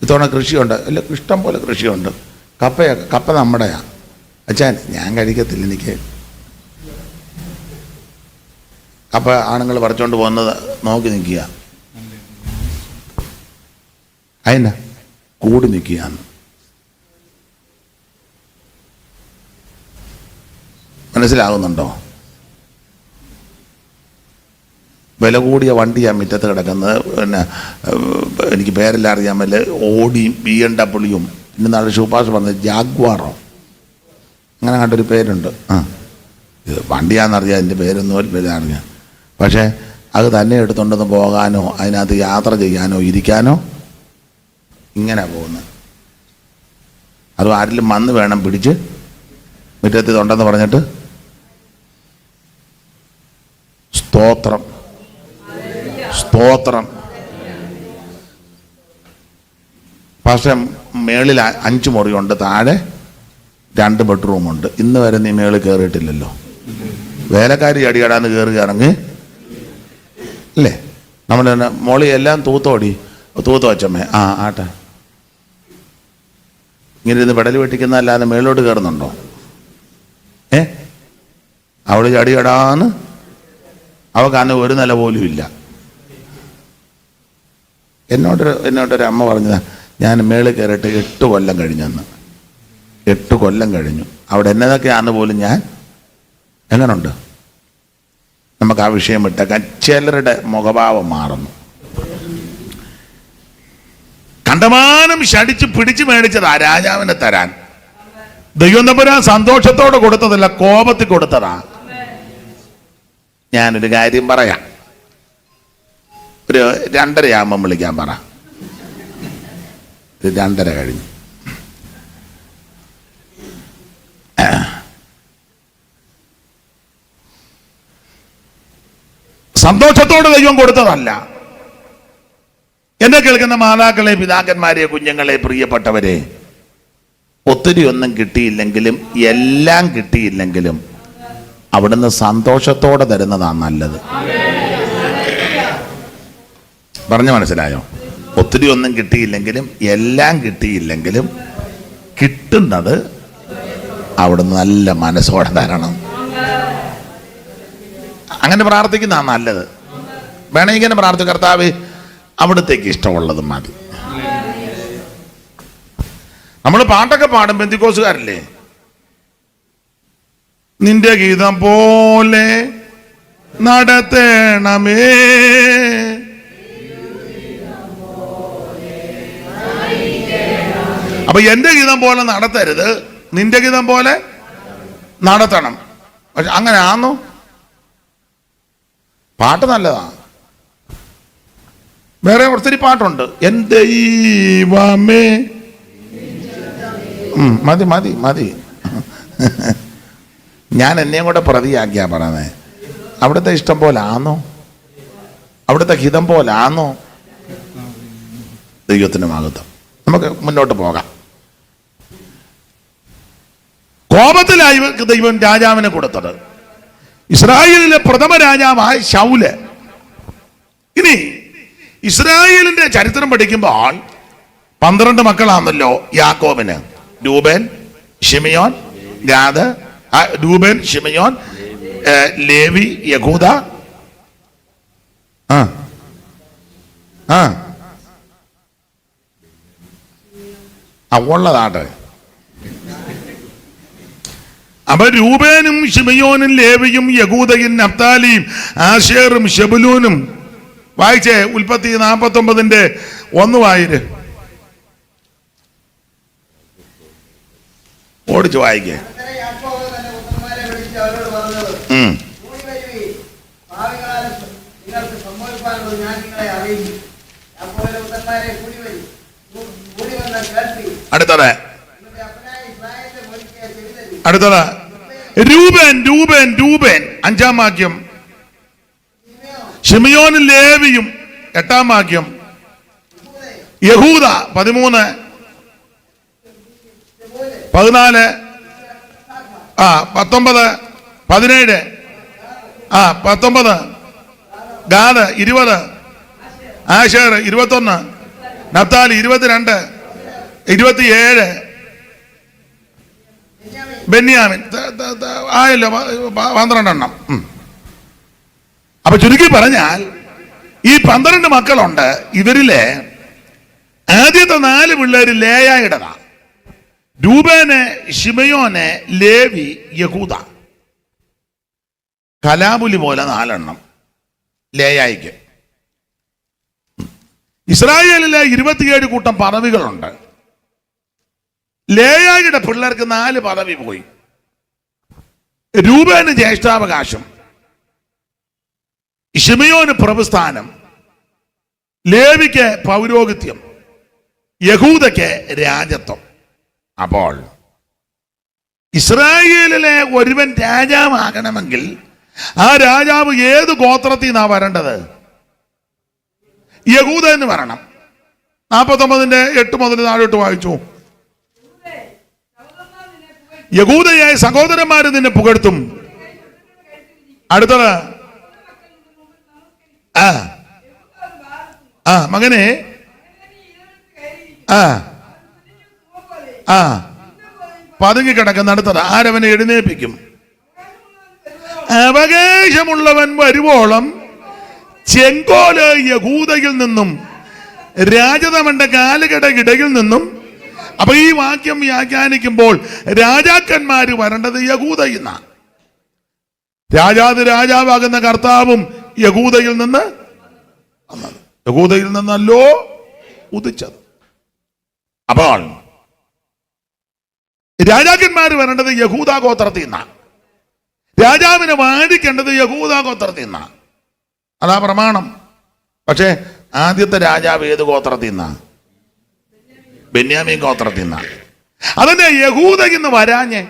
Speaker 1: ഇത്തവണ കൃഷിയുണ്ട്, അല്ല ഇഷ്ടം പോലെ കൃഷിയുണ്ട്. കപ്പ നമ്മുടെയാ. അച്ഛാൻ ഞാൻ കഴിക്കത്തില്ല, എനിക്ക് കപ്പ ആണുങ്ങൾ പറിച്ചോണ്ട് പോകുന്നത് നോക്കി നിൽക്കുക. അതിനാ കൂടി നിൽക്കുകയാണ്. മനസ്സിലാകുന്നുണ്ടോ? വില കൂടിയ വണ്ടിയാണ് മുറ്റത്ത് കിടക്കുന്നത്. പിന്നെ എനിക്ക് പേരെല്ലാം അറിയാൻ പറ്റില്ല. ഓടിയും BMW പിന്നെ നാളെ ഷൂപ്പാസ് പറഞ്ഞത് ജാഗ്വാറോ അങ്ങനെ കണ്ടൊരു പേരുണ്ട്. ഇത് വണ്ടിയാണെന്നറിയാം, എൻ്റെ പേരൊന്നും അറിയാം. പക്ഷേ അത് തന്നെ എടുത്തുകൊണ്ടൊന്ന് പോകാനോ അതിനകത്ത് യാത്ര ചെയ്യാനോ ഇരിക്കാനോ ഇങ്ങനെ പോകുന്നത്. അത് ആരെങ്കിലും വന്ന് വേണം പിടിച്ച് മുറ്റത്ത് ഇതുണ്ടെന്ന് പറഞ്ഞിട്ട്. സ്തോത്രം സ്തോത്രം. പക്ഷേ മേളിൽ 5 മുറിയുണ്ട്, താഴെ 2 ബെഡ്റൂമുണ്ട്. ഇന്ന് വരെ നീ മേളിൽ കയറിയിട്ടില്ലല്ലോ. വേലക്കാരി അടിയടാന്ന് കയറി ഇറങ്ങി അല്ലേ? നമ്മൾ മോളി എല്ലാം തൂത്തോടി തൂത്ത് വച്ചമ്മേ ആട്ടെ ഇങ്ങനെ ഇരുന്ന് പെടൽ വെട്ടിക്കുന്നതല്ലാതെ മേളിലോട്ട് കയറുന്നുണ്ടോ? അവള് ചടിയടാന്ന് അവൾക്ക് ഒരു നില പോലും ഇല്ല. എന്നോടൊരു അമ്മ പറഞ്ഞതാ, ഞാൻ മേളിൽ കയറിയിട്ട് 8 കൊല്ലം കഴിഞ്ഞെന്ന്. 8 കൊല്ലം കഴിഞ്ഞു. അവിടെ എന്നതൊക്കെയാന്ന് പോലും ഞാൻ. എങ്ങനുണ്ട്? നമുക്ക് ആ വിഷയം വിട്ടേക്കാൻ. ചിലരുടെ മുഖഭാവം മാറുന്നു. കണ്ടമാനം ശടിച്ച് പിടിച്ച് മേടിച്ചതാ രാജാവിനെ തരാൻ. ദൈവം തമ്പുരാൻ സന്തോഷത്തോടെ കൊടുത്തതല്ല, കോപത്തിൽ കൊടുത്തതാ. ഞാനൊരു കാര്യം പറയാം. ഒരു 2:30 വിളിക്കാൻ പറ. 2:30 കഴിഞ്ഞു. സന്തോഷത്തോടെ ദൈവം കൊടുത്തതല്ല. എന്നെ കേൾക്കുന്ന മാതാക്കളെ, പിതാക്കന്മാരെ, കുഞ്ഞുങ്ങളെ, പ്രിയപ്പെട്ടവരെ, ഒത്തിരി ഒന്നും കിട്ടിയില്ലെങ്കിലും എല്ലാം കിട്ടിയില്ലെങ്കിലും അവിടുന്ന് സന്തോഷത്തോടെ തരുന്നതാണ് നല്ലത്. പറഞ്ഞു മനസ്സിലായോ? ഒത്തിരി ഒന്നും കിട്ടിയില്ലെങ്കിലും എല്ലാം കിട്ടിയില്ലെങ്കിലും കിട്ടുന്നത് അവിടുന്ന് നല്ല മനസ്സോടെ തരണം. അങ്ങനെ പ്രാർത്ഥിക്കുന്നതാണ് നല്ലത്. വേണമെങ്കിൽ ഇങ്ങനെ പ്രാർത്ഥിക്കും, കർത്താവ് അവിടത്തേക്ക് ഇഷ്ടമുള്ളത് മതി. നമ്മൾ പാട്ടൊക്കെ പാടും, പെന്തിക്കോസുകാരല്ലേ? നിന്റെ ഗീതം പോലെ നടത്തണമേ, അപ്പൊ എന്റെ ഗീതം പോലെ നടത്തരുത്, നിന്റെ ഗീതം പോലെ നടത്തണം. പക്ഷെ അങ്ങനെ ആന്നോ? പാട്ട് നല്ലതാണ്. വേറെ ഒത്തിരി പാട്ടുണ്ട്. എൻ ദൈവമേ, മതി മതി മതി. ഞാൻ എന്നെയും കൂടെ പ്രതിയാക്കിയാ പറയുന്നത്. അവിടുത്തെ ഇഷ്ടം പോലെ ആന്നോ? അവിടുത്തെ ഹിതം പോലെ ആന്നോ? ദൈവത്തിന് മഹത്വം. നമുക്ക് മുന്നോട്ട് പോകാം. കോപത്തിലായി ദൈവം രാജാവിനെ കൊടുത്തത് ഇസ്രായേലിലെ പ്രഥമ രാജാവായ ശൗല്. ഇനി ഇസ്രായേലിന്റെ ചരിത്രം പഠിക്കുമ്പോൾ 12 മക്കളാണല്ലോ യാക്കോബിന്. രൂബേൻ, ശിമയോൻ, ഗാദ്, രൂബേൻ, ശിമയോൻ, ലേവി, യഹൂദ. ഉള്ളതാട്ടെ. അപ്പൊ രൂബേനും ശിമയോനും ലേവിയും യഹൂദയും നഫ്താലിയും ആശേറും ശെബുലൂനും. വായിച്ചേ ഉൽപ്പത്തി 49:1 വായിര്. ഓടിച്ചു വായിക്കേ. അടുത്തത് രൂബേൻ രൂബേൻ രൂബേൻ 5-ാം വാക്യം. ശിമയോനും ലേവിയും 8-ാം വാക്യം. യഹൂദ 13, 14, 19, 17, 19. ഗാദ് 20, ആശേർ 21, നഫ്താലി 22, 27, ബെന്യാമിൻ ആയല്ലോ 12 എണ്ണം. അപ്പൊ ചുരുക്കി പറഞ്ഞാൽ ഈ 12 മക്കളുണ്ട്. ഇവരിലെ ആദ്യത്തെ 4 പിള്ളേര് ലേയായുടേതാ. രൂബേന്, ശിമയോന്, ലേവി, യഹൂദ. കലാപുലി പോലെ 4 എണ്ണം. ലേയായിക്ക്. ഇസ്രായേലിലെ 27 കൂട്ടം പദവികളുണ്ട്. ലേയായിയുടെ പിള്ളേർക്ക് 4 പദവി പോയി. രൂബേന് ജ്യേഷ്ഠാവകാശം, ശിമെയോന് പ്രഭുസ്ഥാനം, ലേവിക്ക് പൗരോഹിത്യം, യഹൂദയ്ക്ക് രാജത്വം. അപ്പോൾ ഇസ്രായേലിലെ ഒരുവൻ രാജാവാകണമെങ്കിൽ ആ രാജാവ് ഏത് ഗോത്രത്തിൽ നിന്നാ വരേണ്ടത്? യഹൂദ എന്ന് വരണം. 49:8 മുതൽ താഴോട്ട് വായിച്ചു. യഹൂദയായ സഹോദരന്മാര് നിന്നെ പുകഴ്ത്തും. അടുത്തത് മകനെ പതുങ്ങി കിടക്കുന്ന. അടുത്തത് ആരവനെ എഴുന്നേൽപ്പിക്കും. അവകാശമുള്ളവൻ വരുവോളം ചെങ്കോല് യഹൂദയിൽ നിന്നും രാജതമന്റെ കാലുകടയിടയിൽ നിന്നും. അപ്പൊ ഈ വാക്യം വ്യാഖ്യാനിക്കുമ്പോൾ രാജാക്കന്മാര് വരേണ്ടത് യഹൂദയിൽ നിന്നാണ്. രാജാവാകുന്ന കർത്താവും യഹൂദയിൽ നിന്ന് വന്നത്, യഹൂദയിൽ നിന്നല്ലോ ഉദിച്ചത്. അപ്പോൾ രാജാക്കന്മാര് വരേണ്ടത് യഹൂദ ഗോത്രത്തിൽ നിന്നാണ്. രാജാവിനെ വാഴിക്കേണ്ടത് യഹൂദ ഗോത്രത്തിൽ നിന്നാണ്. അതാ പ്രമാണം. പക്ഷേ ആദ്യത്തെ രാജാവ് ഏത് ഗോത്രത്തിൽ നിന്നാണ്? ബെന്യാമീൻ ഗോത്രത്തിൽ നിന്നാണ്. അതിന്റെ യഹൂദയിൽ നിന്ന് വരാഞ്ഞേ.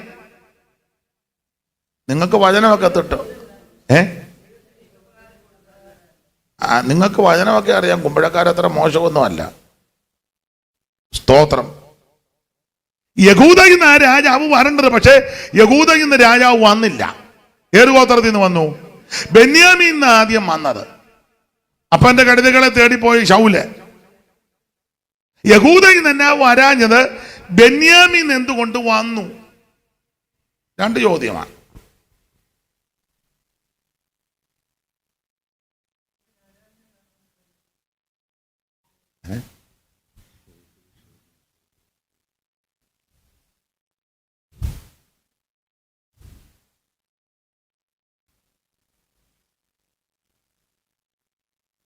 Speaker 1: നിങ്ങൾക്ക് വചനമൊക്കെ തിട്ടോ? നിങ്ങൾക്ക് വചനമൊക്കെ അറിയാം. കുമ്പഴക്കാരത്ര മോശമൊന്നുമല്ല. സ്തോത്രം. യഹൂദയിൽ നിന്ന് ആ രാജാവ് വരേണ്ടത്. പക്ഷേ യഹൂദയിൽ നിന്ന് രാജാവ് വന്നില്ല. ഏത് ഗോത്രത്തിൽ നിന്ന് വന്നു? ബെന്യാമീൻ നിന്ന് ആദ്യം വന്നത്. അപ്പന്റെ കഴുതകളെ തേടിപ്പോയി ശൗല്. യഹൂദയിൽ നിന്ന് വരാഞ്ഞത് ബെന്യാമീൻ എന്തുകൊണ്ട് വന്നു? 2 ചോദ്യമാണ്.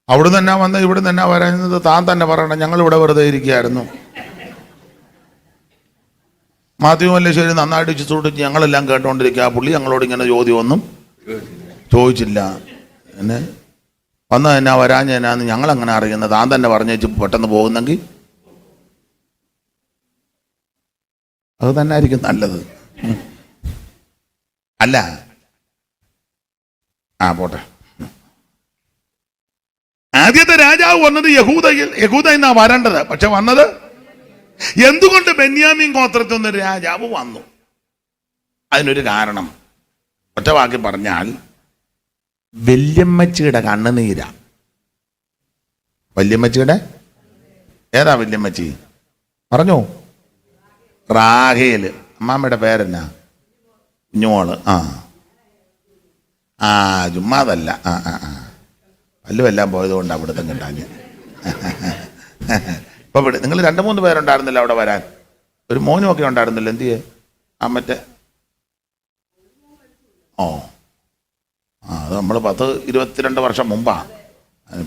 Speaker 1: അവിടെ തന്നെ വന്ന് ഇവിടെ തന്നെ വരാഞ്ഞത് താൻ തന്നെ പറയണം. ഞങ്ങൾ ഇവിടെ വെറുതെ ഇരിക്കുകയായിരുന്നു. മാത്യു മല്ലശ്ശേരി നന്നായിട്ട് ചുറ്റുടിച്ച് ഞങ്ങളെല്ലാം കേട്ടോണ്ടിരിക്കുക. ആ പുള്ളി ഞങ്ങളോട് ഇങ്ങനെ ചോദ്യമൊന്നും ചോദിച്ചില്ല. എന്നെ വന്ന എന്നാ വരാഞ്ഞ എന്നാന്ന് ഞങ്ങളങ്ങനെ അറിയുന്നത്. താൻ തന്നെ പറഞ്ഞേച്ച് പെട്ടെന്ന് പോകുന്നെങ്കിൽ അത് തന്നെ ആയിരിക്കും നല്ലത്. അല്ല പോട്ടെ. ആദ്യത്തെ രാജാവ് വന്നത് യഹൂദ എന്നാ വരേണ്ടത്. പക്ഷെ വന്നത് എന്തുകൊണ്ട് ബെന്യാമീൻ ഗോത്രത്തിൽ നിന്ന് രാജാവ് വന്നു? അതിനൊരു കാരണം ഒറ്റ വാക്കി പറഞ്ഞാൽ വല്യമ്മച്ചിയുടെ കണ്ണുനീര. വല്യമ്മച്ചിയുടെ ഏതാ വല്യമ്മച്ചി? പറഞ്ഞോ. റാഹേല്. അമ്മാമ്മയുടെ പേരെന്നാ? ഞോള്. ചുമ്മാതല്ല. വല്ലുമെല്ലാം പോയതുകൊണ്ട് അവിടുത്തെ കിട്ടാഞ്ഞ്. ഇപ്പൊ നിങ്ങൾ 2-3 പേരുണ്ടായിരുന്നില്ല അവിടെ വരാൻ. ഒരു മോനും ഒക്കെ ഉണ്ടായിരുന്നില്ല. എന്ത് ചെയ്യേ? മറ്റേ അത് നമ്മൾ 10-22 വർഷം മുമ്പാ.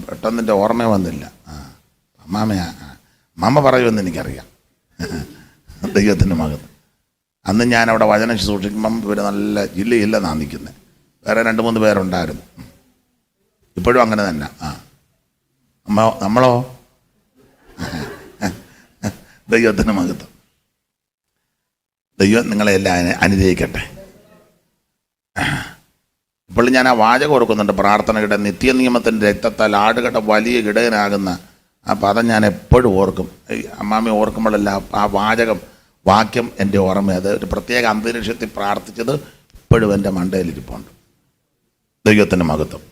Speaker 1: പെട്ടെന്ന് എൻ്റെ ഓർമ്മ വന്നില്ല. അമ്മാമ്മ പറയുമെന്ന് എനിക്കറിയാം. ദൈവത്തിൻ്റെ മകൻ. അന്ന് ഞാൻ അവിടെ വചനം സൂക്ഷിക്കുമ്പം ഇവര് നല്ല ജില്ലയില്ലെന്നാണ് നിൽക്കുന്നത്. വേറെ 2-3 പേരുണ്ടായിരുന്നു. ഇപ്പോഴും അങ്ങനെ തന്നെ. നമ്മളോ? ദൈവത്തിന് മഹത്വം. ദൈവം നിങ്ങളെല്ലാം അനുഗ്രഹിക്കട്ടെ. ഇപ്പോൾ ഞാൻ ആ വാചകം ഓർക്കുന്നുണ്ട്. പ്രാർത്ഥനയുടെ നിത്യനിയമത്തിൻ്റെ രക്തത്താൽ ആടുകട വലിയ ഇടയനാകുന്ന ആ പദം ഞാൻ എപ്പോഴും ഓർക്കും. അമ്മാമ്മ ഓർക്കുമ്പോഴല്ല ആ വാക്യം എൻ്റെ ഓർമ്മ. അത് ഒരു പ്രത്യേക അന്തരീക്ഷത്തിൽ പ്രാർത്ഥിച്ചത് ഇപ്പോഴും എൻ്റെ മണ്ടയിലിരിപ്പുണ്ട്. ദൈവത്തിൻ്റെ മഹത്വം.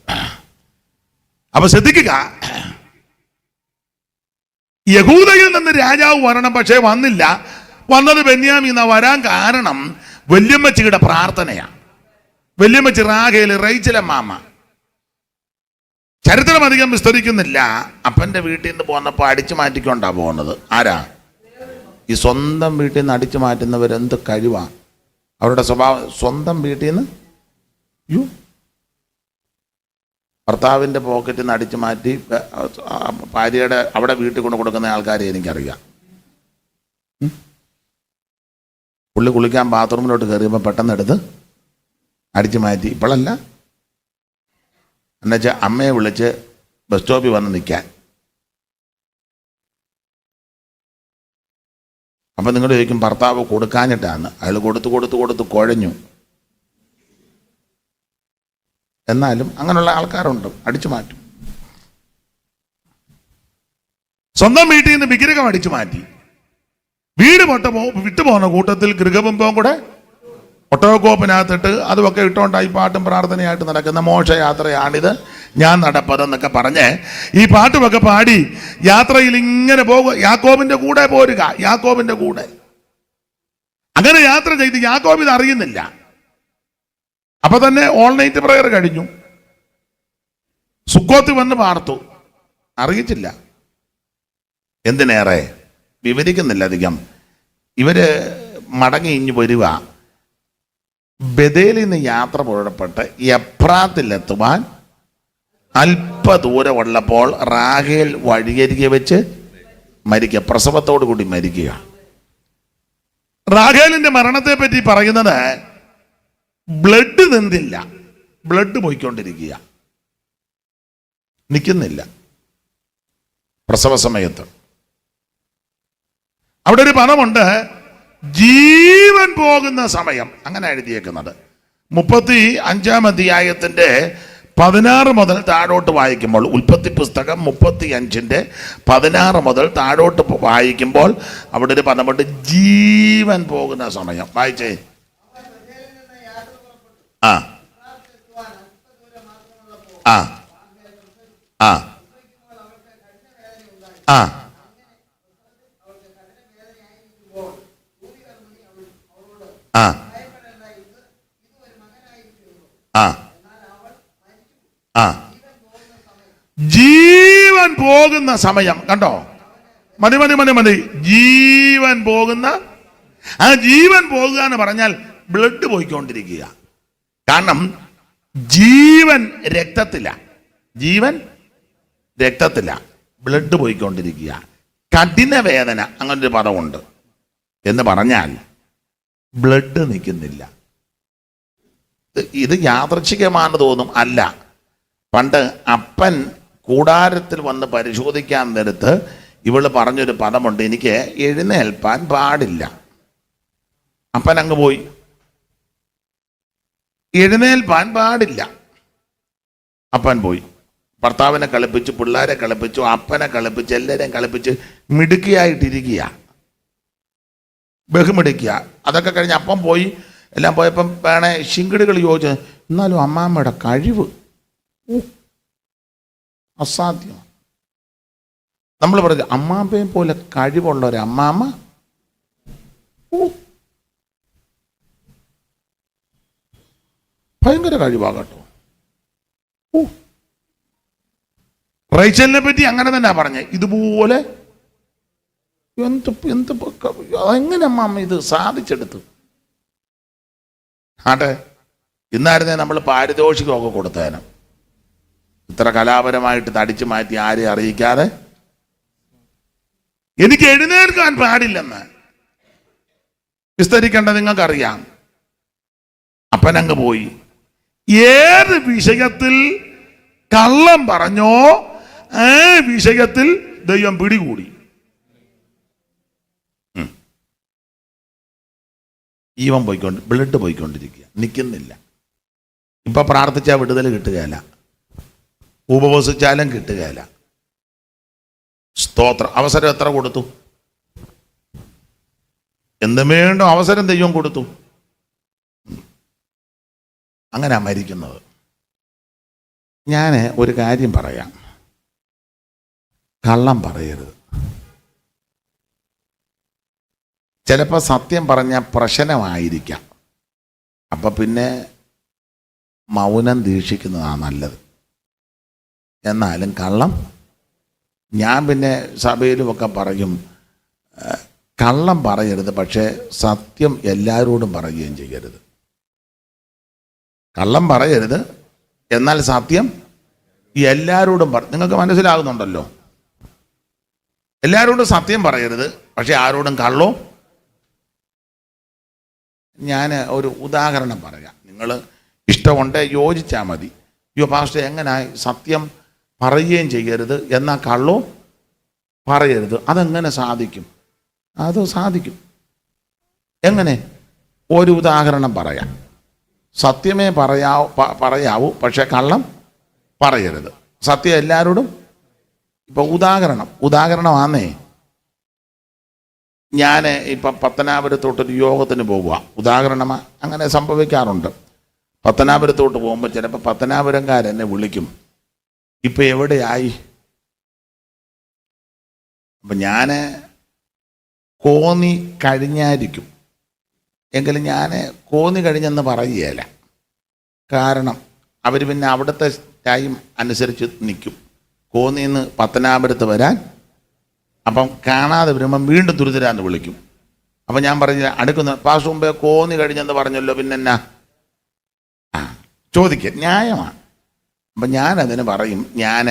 Speaker 1: അപ്പൊ ശ്രദ്ധിക്കുക, യഹൂദയിൽ നിന്ന് രാജാവ് വരണം. പക്ഷേ വന്നില്ല. വന്നത് ബെന്യാമീന. വരാൻ കാരണം വല്യമ്മച്ചിയുടെ പ്രാർത്ഥനയാണ്. വല്യമ്മച്ചി റാഹേല്, റൈച്ചലെ മാമ. ചരിത്രം അധികം വിസ്തരിക്കുന്നില്ല. അപ്പൻ്റെ വീട്ടിൽ നിന്ന് പോന്നപ്പോൾ അടിച്ചു മാറ്റിക്കൊണ്ടാ പോകുന്നത്. ആരാ? ഈ സ്വന്തം വീട്ടിൽ നിന്ന് അടിച്ചു മാറ്റുന്നവരെന്ത് കഴിവാ അവരുടെ സ്വഭാവം. സ്വന്തം വീട്ടിൽ നിന്ന് ഭർത്താവിൻ്റെ പോക്കറ്റിൽ നിന്ന് അടിച്ചു മാറ്റി ഭാര്യയുടെ അവിടെ വീട്ടിൽ കൊണ്ട് കൊടുക്കുന്ന ആൾക്കാരെ എനിക്കറിയാം. പുള്ളി കുളിക്കാൻ ബാത്റൂമിലോട്ട് കയറിയപ്പോൾ പെട്ടെന്ന് എടുത്ത് അടിച്ചു മാറ്റി. ഇപ്പോഴല്ല, എന്നുവെച്ചാൽ അമ്മയെ വിളിച്ച് ബസ് സ്റ്റോപ്പിൽ വന്ന് നിൽക്കാൻ. അപ്പം നിങ്ങൾ ചോദിക്കും ഭർത്താവ് കൊടുക്കാഞ്ഞിട്ടാണ്. അയാൾ കൊടുത്ത് കുഴഞ്ഞു. എന്നാലും അങ്ങനെയുള്ള ആൾക്കാരുണ്ട്, അടിച്ചു മാറ്റും. സ്വന്തം വീട്ടിൽ നിന്ന് വിഗ്രഹം അടിച്ചു മാറ്റി. വീട് വിട്ടുപോകുന്ന കൂട്ടത്തിൽ ഗൃഹബിംബവും കൂടെ ഒട്ടകക്കോപ്പിനകത്തിട്ട് അതുമൊക്കെ ഇട്ടുകൊണ്ടായി പാട്ടും പ്രാർത്ഥനയായിട്ട് നടക്കുന്ന മോക്ഷയാത്രയാണിത്, ഞാൻ നടപ്പതെന്നൊക്കെ പറഞ്ഞ് ഈ പാട്ടുമൊക്കെ പാടി യാത്രയിൽ ഇങ്ങനെ പോകുക. യാക്കോബിന്റെ കൂടെ പോരുക, യാക്കോബിന്റെ കൂടെ. അങ്ങനെ യാത്ര ചെയ്ത് യാക്കോബ് ഇത് അറിയുന്നില്ല. അപ്പൊ തന്നെ ഓൾ നൈറ്റ് പ്രയർ കഴിഞ്ഞു. സുക്കോത്ത് വന്ന് പാർത്തു, അറിയിച്ചില്ല. എന്തിനേറെ വിവരിക്കുന്നില്ല അധികം. ഇവര് മടങ്ങി ഇഞ്ഞു വരിക. ബഥേലിൽ നിന്ന് യാത്ര പുറപ്പെട്ട് എഫ്രാത്തിലെത്തുവാൻ അല്പദൂരമുള്ളപ്പോൾ റാഹേൽ വഴിയരികെ വെച്ച് മരിക്കുക, പ്രസവത്തോടു കൂടി മരിക്കുക. റാഹേലിന്റെ മരണത്തെ പറ്റി പറയുന്നത് ബ്ലഡ് നിന്നില്ല, ബ്ലഡ് പോയിക്കൊണ്ടിരിക്കുക, നിൽക്കുന്നില്ല പ്രസവ സമയത്ത്. അവിടെ ഒരു പദമുണ്ട്, ജീവൻ പോകുന്ന സമയം, അങ്ങനെ എഴുതിയേക്കുന്നത്. 35-ാം അധ്യായത്തിന്റെ 16 മുതൽ താഴോട്ട് വായിക്കുമ്പോൾ, ഉൽപ്പത്തി പുസ്തകം 35-ന്റെ 16 മുതൽ താഴോട്ട് വായിക്കുമ്പോൾ അവിടെ ഒരു പദമുണ്ട്, ജീവൻ പോകുന്ന സമയം. വായിച്ചേ. ആ ആ ആ ആ ആ ആ ആ ജീവൻ പോകുന്ന സമയം കണ്ടോ? മതി മതി മതി മതി. ജീവൻ പോകുന്ന, ആ ജീവൻ പോകുക എന്ന് പറഞ്ഞാൽ ബ്ലഡ് പോയിക്കൊണ്ടിരിക്കുക. കാരണം ജീവൻ രക്തത്തില, ജീവൻ രക്തത്തില, ബ്ലഡ് പോയിക്കൊണ്ടിരിക്കുക. കഠിന വേദന, അങ്ങനൊരു പദമുണ്ട്. എന്ന് പറഞ്ഞാൽ ബ്ലഡ് നിൽക്കുന്നില്ല. ഇത് യാദൃച്ഛികമാണെന്ന് തോന്നും, അല്ല. പണ്ട് അപ്പൻ കൂടാരത്തിൽ വന്ന് പരിശോധിക്കാൻ നേരത്ത് ഇവള് പറഞ്ഞൊരു പദമുണ്ട്, എനിക്ക് എഴുന്നേൽപ്പാൻ പാടില്ല. അപ്പൻ അങ്ങ് പോയി, എഴുന്നേൽപ്പാൻ പാടില്ല. അപ്പൻ പോയി, ഭർത്താവിനെ കളിപ്പിച്ചു, പിള്ളേരെ കളിപ്പിച്ചു, അപ്പനെ കളിപ്പിച്ച്, എല്ലാവരെയും കളിപ്പിച്ച് മിടുക്കിയായിട്ടിരിക്കുക, ബഹുമിടിക്കുക. അതൊക്കെ കഴിഞ്ഞ് അപ്പം പോയി, എല്ലാം പോയപ്പം വേണേ ശിങ്കിടികൾ ചോദിച്ചു. എന്നാലും അമ്മാമ്മയുടെ കഴിവ് അസാധ്യമാണ്. നമ്മൾ പറഞ്ഞു അമ്മാമ്മയെ പോലെ കഴിവുള്ള ഒരു അമ്മാമ്മ ഭയങ്കര കഴിവാകട്ടോ. റൈച്ചലിനെ പറ്റി അങ്ങനെ തന്നെ പറഞ്ഞേ, ഇതുപോലെ എങ്ങനെ അമ്മാമ്മ ഇത് സാധിച്ചെടുത്തു. ആട്ടെ, ഇന്നായിരുന്നേ നമ്മൾ പാരിതോഷികമൊക്കെ കൊടുത്തേനെ. ഇത്ര കലാപരമായിട്ട് തടിച്ചു മാറ്റി ആരെ അറിയിക്കാതെ എനിക്ക് എഴുന്നേൽക്കാൻ പാടില്ലെന്ന് വിസ്തരിക്കേണ്ട നിങ്ങൾക്കറിയാം. അപ്പനങ്ങ് പോയി. ഏത് വിഷയത്തിൽ കള്ളം പറഞ്ഞോ ആ വിഷയത്തിൽ ദൈവം പിടികൂടി. ജീവൻ ബ്ലഡ് പോയിക്കൊണ്ടിരിക്കുക, നിൽക്കുന്നില്ല. ഇപ്പൊ പ്രാർത്ഥിച്ചാൽ വിടുതൽ കിട്ടുകയില്ല, ഉപവസിച്ചാലും കിട്ടുകയില്ല. സ്തോത്രം. അവസരം എത്ര കൊടുത്തു? എന്തും വേണ്ടോ അവസരം ദൈവം കൊടുത്തു. അങ്ങനെ മരിക്കുന്നത്. ഞാൻ ഒരു കാര്യം പറയാം, കള്ളം പറയരുത്. ചിലപ്പോൾ സത്യം പറഞ്ഞാൽ പ്രശ്നമായിരിക്കാം. അപ്പം പിന്നെ മൗനം ദീക്ഷിക്കുന്നതാണ് നല്ലത്. എന്നാലും കള്ളം, ഞാൻ പിന്നെ സഭയിലുമൊക്കെ പറയും, കള്ളം പറയരുത്, പക്ഷേ സത്യം എല്ലാവരോടും പറയുകയും ചെയ്യരുത്. കള്ളം പറയരുത്, എന്നാൽ സത്യം എല്ലാവരോടും നിങ്ങൾക്ക് മനസ്സിലാകുന്നുണ്ടല്ലോ, എല്ലാവരോടും സത്യം പറയരുത്, പക്ഷെ ആരോടും കള്ളോ. ഞാൻ ഒരു ഉദാഹരണം പറയാം, നിങ്ങൾ ഇഷ്ടമുണ്ട് യോജിച്ചാൽ മതി. അയ്യോ പാസ്റ്റർ എങ്ങനെ സത്യം പറയുകയും ചെയ്യരുത് എന്നാൽ കള്ളോ പറയരുത്, അതെങ്ങനെ സാധിക്കും? അത് സാധിക്കും. എങ്ങനെ? ഒരു ഉദാഹരണം പറയാം. സത്യമേ പറയാവൂ പക്ഷെ കള്ളം പറയരുത്. സത്യം എല്ലാവരോടും. ഇപ്പൊ ഉദാഹരണമാന്നേ, ഞാൻ ഇപ്പം പത്തനാപുരത്തോട്ടൊരു യോഗത്തിന് പോകുക, ഉദാഹരണമാ, അങ്ങനെ സംഭവിക്കാറുണ്ട്. പത്തനാപുരത്തോട്ട് പോകുമ്പോൾ ചിലപ്പോൾ പത്തനാപുരംകാരെന്നെ വിളിക്കും, ഇപ്പം എവിടെയായി? അപ്പം ഞാൻ കോന്നി കഴിഞ്ഞായിരിക്കും, എങ്കിലും ഞാൻ കോന്നി കഴിഞ്ഞെന്ന് പറയുകയില്ല. കാരണം അവർ പിന്നെ അവിടുത്തെ ടൈം അനുസരിച്ച് നിൽക്കും. കോന്നിയിൽ നിന്ന് പത്തനാപുരത്ത് വരാൻ, അപ്പം കാണാതെ വരുമ്പം വീണ്ടും തുരുതരാന്ന് വിളിക്കും. അപ്പം ഞാൻ പറഞ്ഞ അടുക്കുന്ന പാസ് മുമ്പേ കോന്നി കഴിഞ്ഞെന്ന് പറഞ്ഞല്ലോ, പിന്നെ എന്നാ ചോദിക്കുക, ന്യായമാണ്. അപ്പം ഞാനതിന് പറയും, ഞാൻ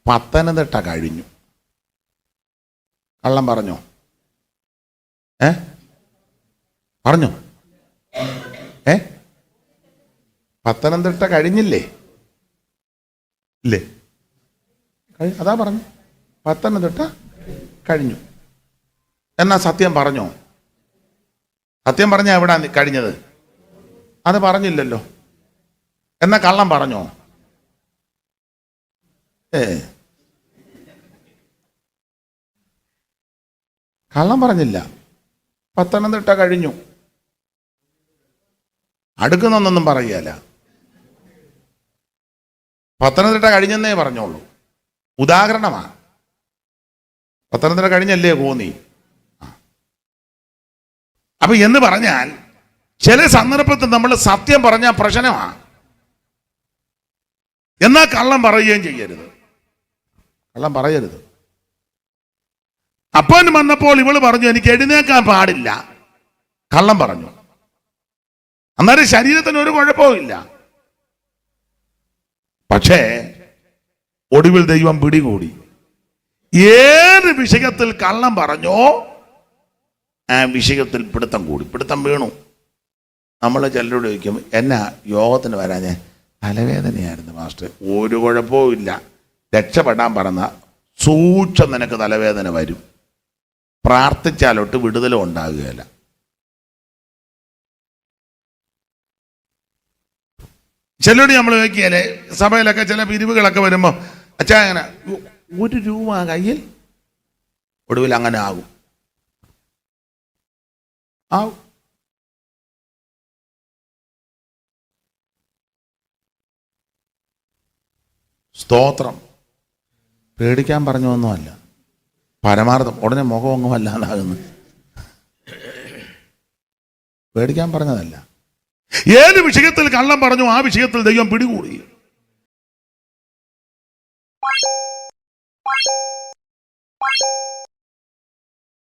Speaker 1: പത്തനംതിട്ട കഴിഞ്ഞു. കള്ളം പറഞ്ഞോ? പറഞ്ഞോ? പത്തനംതിട്ട കഴിഞ്ഞില്ലേ? ഇല്ലേ? അതാ പറഞ്ഞു, പത്തനംതിട്ട കഴിഞ്ഞു. എന്നാ സത്യം പറഞ്ഞോ? സത്യം പറഞ്ഞാൽ എവിടാ കഴിഞ്ഞത്? അത് പറഞ്ഞില്ലല്ലോ. എന്നാ കള്ളം പറഞ്ഞോ? കള്ളം പറഞ്ഞില്ല, പത്തനംതിട്ട കഴിഞ്ഞു. അടുക്കുന്നൊന്നും പറയുകയല്ല, പത്തനംതിട്ട കഴിഞ്ഞെന്നേ പറഞ്ഞോളൂ. ഉദാഹരണമാണ്. പത്തനംതിട്ട കഴിഞ്ഞല്ലേ കോന്നി? അപ്പൊ എന്ന് പറഞ്ഞാൽ ചില സന്ദർഭത്തിൽ നമ്മൾ സത്യം പറഞ്ഞാൽ പ്രശ്നമാണ്, എന്നാൽ കള്ളം പറയുകയും ചെയ്യരുത്. കള്ളം പറയരുത്. അപ്പൻ വന്നപ്പോൾ ഇവള് പറഞ്ഞു എനിക്ക് എഴുന്നേക്കാൻ പാടില്ല, കള്ളം പറഞ്ഞു. അന്നേരം ശരീരത്തിന് ഒരു കുഴപ്പവും ഇല്ല. പക്ഷേ ഒടുവിൽ ദൈവം പിടികൂടി. ഏത് വിഷയത്തിൽ കള്ളം പറഞ്ഞോ ആ വിഷയത്തിൽ പിടുത്തം വീണു. നമ്മൾ ചിലരോട് ചോദിക്കും, എന്നാ യോഗത്തിന് വരാൻ? ഞാൻ തലവേദനയായിരുന്നു മാസ്റ്റർ. ഒരു കുഴപ്പവും ഇല്ല, രക്ഷപ്പെടാൻ പറഞ്ഞ സൂക്ഷം നിനക്ക് തലവേദന വരും. പ്രാർത്ഥിച്ചാലോട്ട് വിടുതലും ഉണ്ടാകുകയില്ല. ചിലരോട് നമ്മൾ ചോദിക്കുകയല്ലേ, സഭയിലൊക്കെ ചില പിരിവുകളൊക്കെ വരുമ്പോൾ, അച്ഛാ അങ്ങനെ 1 രൂപ കയ്യിൽ, ഒടുവിൽ അങ്ങനെ ആകും. സ്തോത്രം. പേടിക്കാൻ പറഞ്ഞൊന്നുമല്ല, പരമാർത്ഥം. ഉടനെ മുഖമൊന്നും അല്ലാതാകുന്നു. പേടിക്കാൻ പറഞ്ഞതല്ല. ഏത് വിഷയത്തിൽ കള്ളം പറഞ്ഞു ആ വിഷയത്തിൽ ദൈവം പിടികൂടി.